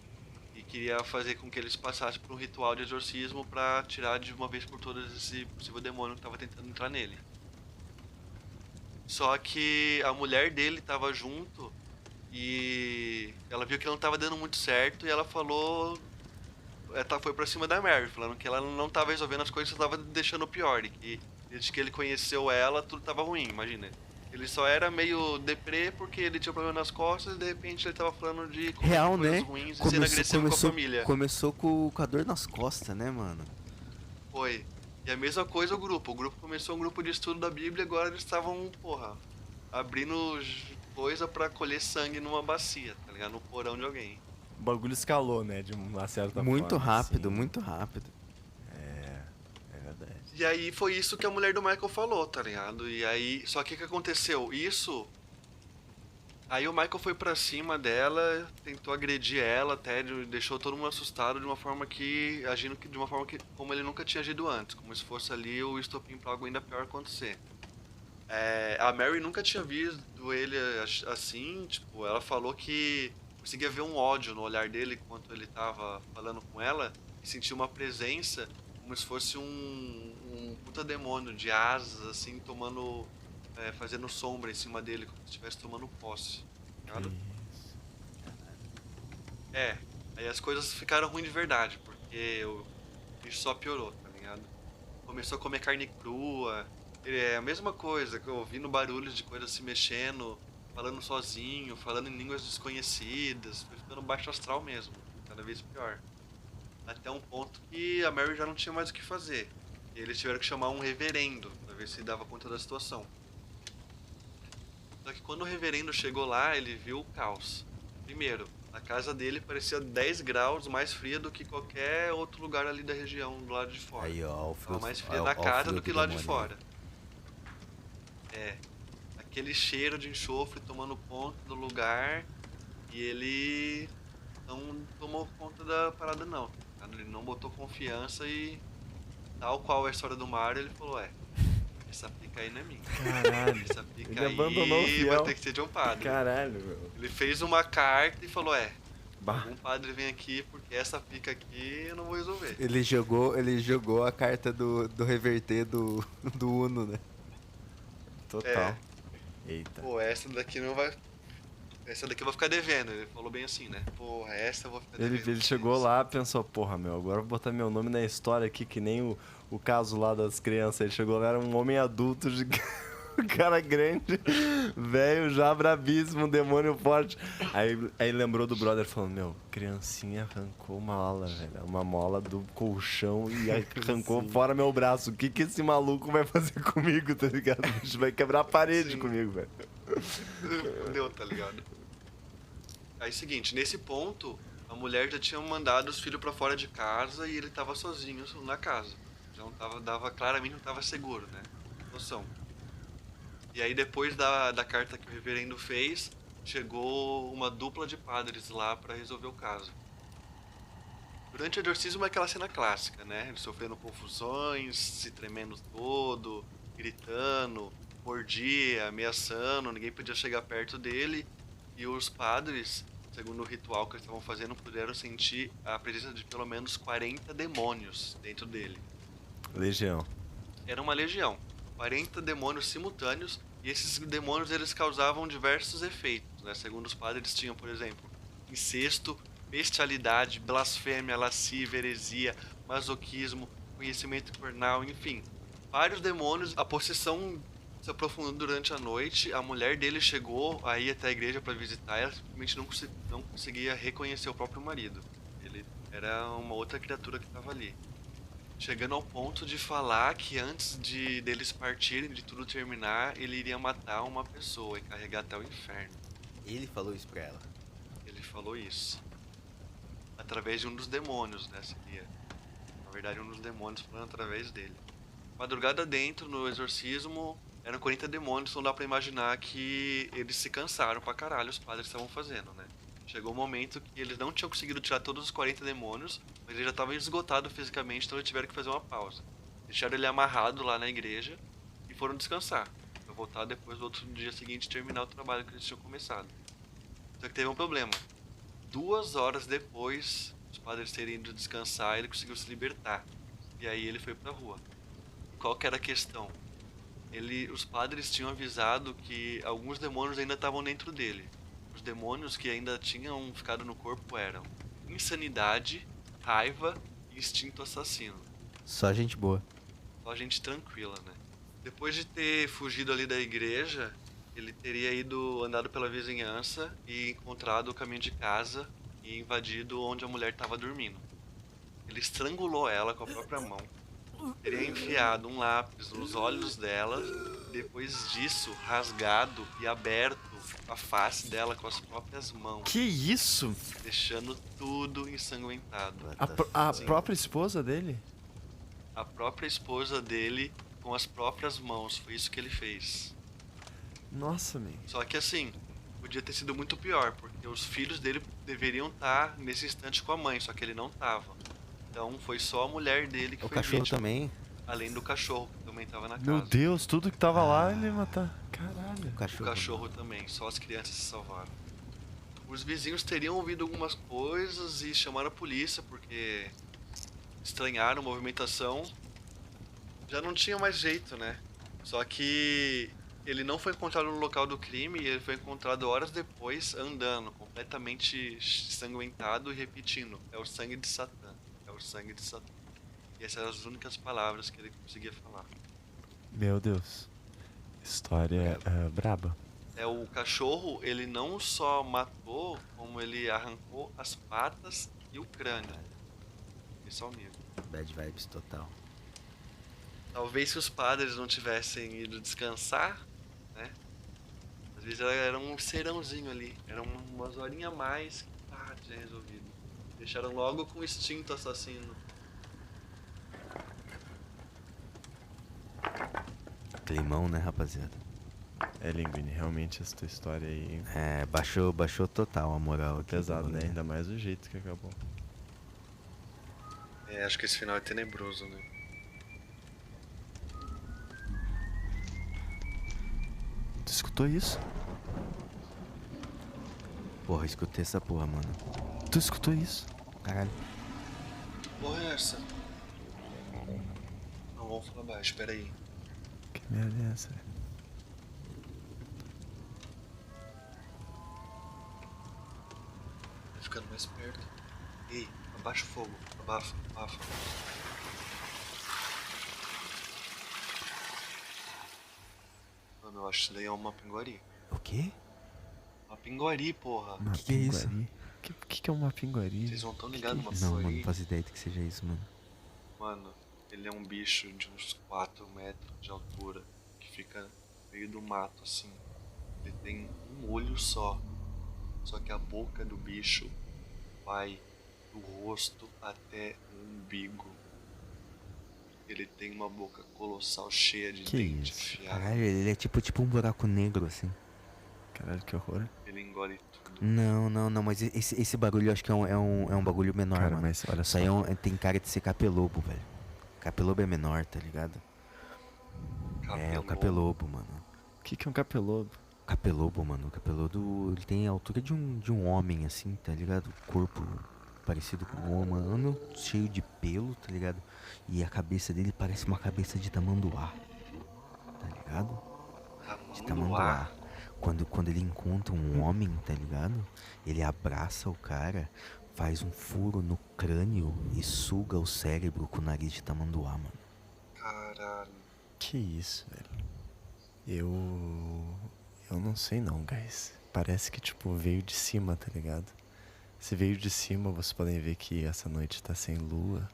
E queria fazer com que eles passassem por um ritual de exorcismo para tirar de uma vez por todas esse possível demônio que estava tentando entrar nele. Só que a mulher dele estava junto e ela viu que não estava dando muito certo e ela falou... foi pra cima da Mary, falando que ela não estava resolvendo as coisas, estava deixando pior. E que desde que ele conheceu ela, tudo estava ruim, imagina. Ele só era meio deprê porque ele tinha problema nas costas e de repente ele tava falando de Real, coisas né? ruins e sendo agressivo com a família. Começou com a dor nas costas, né, mano? Foi. E a mesma coisa o grupo. O grupo começou um grupo de estudo da Bíblia e agora eles estavam, porra, abrindo coisa pra colher sangue numa bacia, tá ligado? No porão de alguém. O bagulho escalou, né? De uma certa Muito forma. rápido, assim. muito rápido. É verdade. E aí foi isso que a mulher do Michael falou, tá ligado? E aí, só que o que aconteceu? Isso. Aí o Michael foi pra cima dela, tentou agredir ela, até deixou todo mundo assustado de uma forma que. Agindo de uma forma que. Como ele nunca tinha agido antes, como se fosse ali o estopim pra algo ainda pior acontecer. A Mary nunca tinha visto ele assim, tipo, ela falou que conseguia ver um ódio no olhar dele enquanto ele tava falando com ela e sentia uma presença como se fosse um puta demônio de asas, assim, tomando, fazendo sombra em cima dele, como se estivesse tomando posse, tá ligado? Aí as coisas ficaram ruins de verdade, porque o bicho só piorou, tá ligado? Começou a comer carne crua. É a mesma coisa, ouvindo barulhos de coisas se mexendo, falando sozinho, falando em línguas desconhecidas, foi ficando baixo astral mesmo, cada vez pior. Até um ponto que a Mary já não tinha mais o que fazer. E eles tiveram que chamar um reverendo pra ver se dava conta da situação. Só que quando o reverendo chegou lá, ele viu o caos. Primeiro, a casa dele parecia 10 graus mais fria do que qualquer outro lugar ali da região, do lado de fora. Aí, ó, o Tava mais fria na casa do que lá de fora. Aquele cheiro de enxofre tomando conta do lugar e ele não tomou conta da parada não. Ele não botou confiança e tal qual a história do Mario, ele falou, essa pica aí não é minha. Caralho. Essa pica Ele aí abandonou o fiel. vai ter que ser de um padre. Caralho, meu. Ele fez uma carta e falou, Bah. um padre vem aqui porque essa pica aqui eu não vou resolver. Ele jogou a carta do reverter do Uno, né? Total. Eita. Pô, essa daqui não vai... Essa daqui eu vou ficar devendo. Ele falou bem assim, né? Porra, essa eu vou ficar devendo. Ele chegou lá e pensou, porra, meu, agora eu vou botar meu nome na história aqui, que nem o caso lá das crianças. Ele chegou lá, era um homem adulto, cara grande, velho, já brabíssimo, um demônio forte. Aí lembrou do brother falando, meu, criancinha arrancou uma ala, velho, uma mola do colchão e arrancou fora meu braço. O que esse maluco vai fazer comigo, tá ligado? A gente vai quebrar a parede Sim. comigo, velho. Deu, tá ligado? Aí seguinte, nesse ponto, a mulher já tinha mandado os filhos pra fora de casa e ele tava sozinho na casa. Já não tava, claramente não tava seguro, né? Noção. E aí depois da carta que o reverendo fez, chegou uma dupla de padres lá pra resolver o caso. Durante o exorcismo é aquela cena clássica, né? Ele sofrendo confusões, se tremendo todo, gritando, mordia, ameaçando, ninguém podia chegar perto dele. E os padres, segundo o ritual que eles estavam fazendo, puderam sentir a presença de pelo menos 40 demônios dentro dele. Legião. Era uma legião. 40 demônios simultâneos, e esses demônios eles causavam diversos efeitos, né? Segundo os padres, tinham, por exemplo, incesto, bestialidade, blasfêmia, lascívia, heresia, masoquismo, conhecimento carnal, enfim. Vários demônios, a possessão se aprofundou durante a noite, a mulher dele chegou aí até a igreja para visitar, ela simplesmente não conseguia reconhecer o próprio marido. Ele era uma outra criatura que estava ali. Chegando ao ponto de falar que antes deles partirem, de tudo terminar, ele iria matar uma pessoa e carregar até o inferno. Ele falou isso pra ela. Ele falou isso. Através de um dos demônios, né? Seria. Na verdade, um dos demônios falando através dele. Madrugada dentro, no exorcismo, eram 40 demônios, então dá pra imaginar que eles se cansaram pra caralho, os padres estavam fazendo, né? Chegou um momento que eles não tinham conseguido tirar todos os 40 demônios, mas ele já estava esgotado fisicamente, então eles tiveram que fazer uma pausa. Deixaram ele amarrado lá na igreja e foram descansar, pra voltar depois do outro dia seguinte terminar o trabalho que eles tinham começado. Só que teve um problema. 2 horas depois, os padres terem ido descansar, ele conseguiu se libertar. E aí ele foi pra rua. Qual que era a questão? Os padres tinham avisado que alguns demônios ainda estavam dentro dele. Os demônios que ainda tinham ficado no corpo eram insanidade, raiva e instinto assassino. Só gente boa. Só gente tranquila, né? Depois de ter fugido ali da igreja, ele teria andado pela vizinhança e encontrado o caminho de casa e invadido onde a mulher estava dormindo. Ele estrangulou ela com a própria mão, teria enfiado um lápis nos olhos dela, depois disso rasgado e aberto a face dela com as próprias mãos, Que isso? deixando tudo ensanguentado. A Sim. própria esposa dele? A própria esposa dele com as próprias mãos, foi isso que ele fez. Nossa, man. Só que assim, podia ter sido muito pior, porque os filhos dele deveriam estar nesse instante com a mãe, só que ele não estava. Então foi só a mulher dele que O foi cachorro vítima, também. além do cachorro que também estava na casa. Meu Deus, tudo que tava lá ele ia matar. Caralho. O O cachorro. cachorro também, só as crianças se salvaram. Os vizinhos teriam ouvido algumas coisas e chamaram a polícia porque estranharam a movimentação. Já não tinha mais jeito, né? Só que ele não foi encontrado no local do crime e ele foi encontrado horas depois andando, completamente ensanguentado e repetindo: é o sangue de Satã, é o sangue de Satã. E essas eram as únicas palavras que ele conseguia falar. Meu Deus. História braba. O cachorro, ele não só matou, como ele arrancou as patas e o crânio. Esse é o nível. Bad vibes total. Talvez se os padres não tivessem ido descansar, né? Às vezes era um serãozinho ali. Era umas horinhas a mais que tinha resolvido. Deixaram logo com o instinto assassino. Climão, né, rapaziada? É, Linguini, realmente essa tua história aí É, baixou total a moral aqui. pesado, do né? rolê. Ainda mais o jeito que acabou. Acho que esse final é tenebroso, né? Tu escutou isso? Porra, escutei essa porra, mano. Tu escutou isso? Caralho. Porra é essa? Não, vamos falar baixo, peraí. Que merda é essa? Vai ficando mais perto. Ei, abaixa o fogo. Abafa, abafa. Mano, eu acho que isso daí é uma pinguari. O quê? Uma pinguari, porra. Uma Que é isso? pinguari? Que é uma pinguari? Vocês não estão ligados numa Não, pinguari? mano, não faço ideia do que seja isso, mano. Mano, ele é um bicho de uns 4 metros de altura, que fica no meio do mato, assim. Ele tem um olho só que a boca do bicho vai do rosto até o umbigo. Ele tem uma boca colossal cheia de Que dente isso? afiado. Caralho, ele é tipo um buraco negro, assim. Caralho, que horror. Ele engole tudo. Não, mas esse bagulho eu acho que é um bagulho menor, Cara, mano. mas olha Isso só. aí tem cara de ser capelobo, velho. Capelobo é menor, tá ligado? É, o capelobo, mano. O que é um capelobo? Capelobo, mano. O capelodo, ele tem a altura de um homem, assim, tá ligado? Corpo parecido com um humano, cheio de pelo, tá ligado? E a cabeça dele parece uma cabeça de tamanduá, tá ligado? De tamanduá. Quando ele encontra um homem, tá ligado? Ele abraça o cara, faz um furo no crânio e suga o cérebro com o nariz de tamanduá, mano. Caralho. Que isso, velho? Eu não sei não, guys. Parece que, tipo, veio de cima, tá ligado? Se veio de cima, vocês podem ver que essa noite tá sem lua.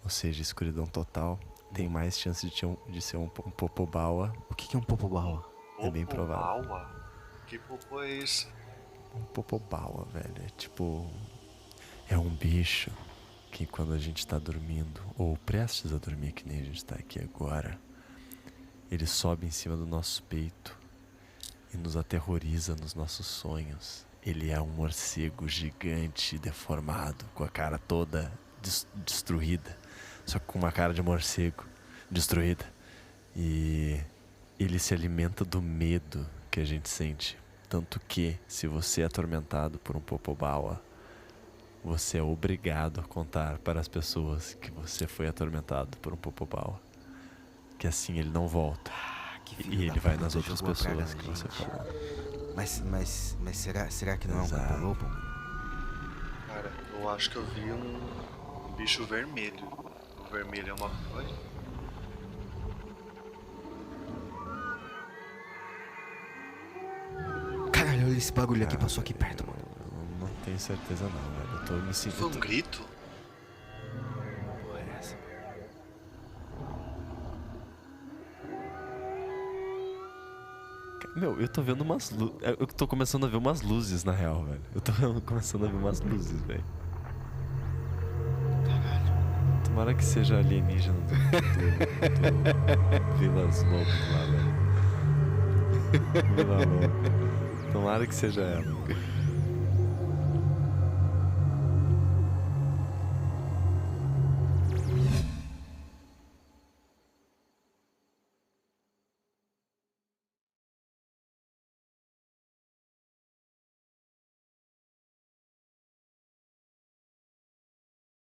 Ou seja, escuridão total. Tem mais chance de ser um popobawa. O que é um popobawa? É bem provável. Popobawa? Que popô é esse? Um popobawa, velho. É tipo... É um bicho que quando a gente tá dormindo, ou prestes a dormir, que nem a gente tá aqui agora, ele sobe em cima do nosso peito e nos aterroriza nos nossos sonhos. Ele é um morcego gigante, deformado, com a cara toda destruída, só que com uma cara de morcego destruída. E ele se alimenta do medo que a gente sente. Tanto que, se você é atormentado por um popobawa, você é obrigado a contar para as pessoas que você foi atormentado por um popobawa. Que assim ele não volta. E ele vai nas outras pessoas que você falou. Mas será que não é um Exato. capelobo? Cara, eu acho que eu vi um bicho vermelho. O vermelho é uma coisa. Olha esse barulho aqui, passou aqui perto, mano. Eu não tenho certeza não, velho. Eu tô me Foi sentindo... um grito? Porra, é essa? Meu, eu tô vendo umas luzes. Eu tô começando a ver umas luzes, na real, velho. Eu tô começando a ver umas luzes, velho. Caralho. Tomara que seja alienígena do Vilas Lobos lá, velho. Vila Lobos. Tomara que seja ela.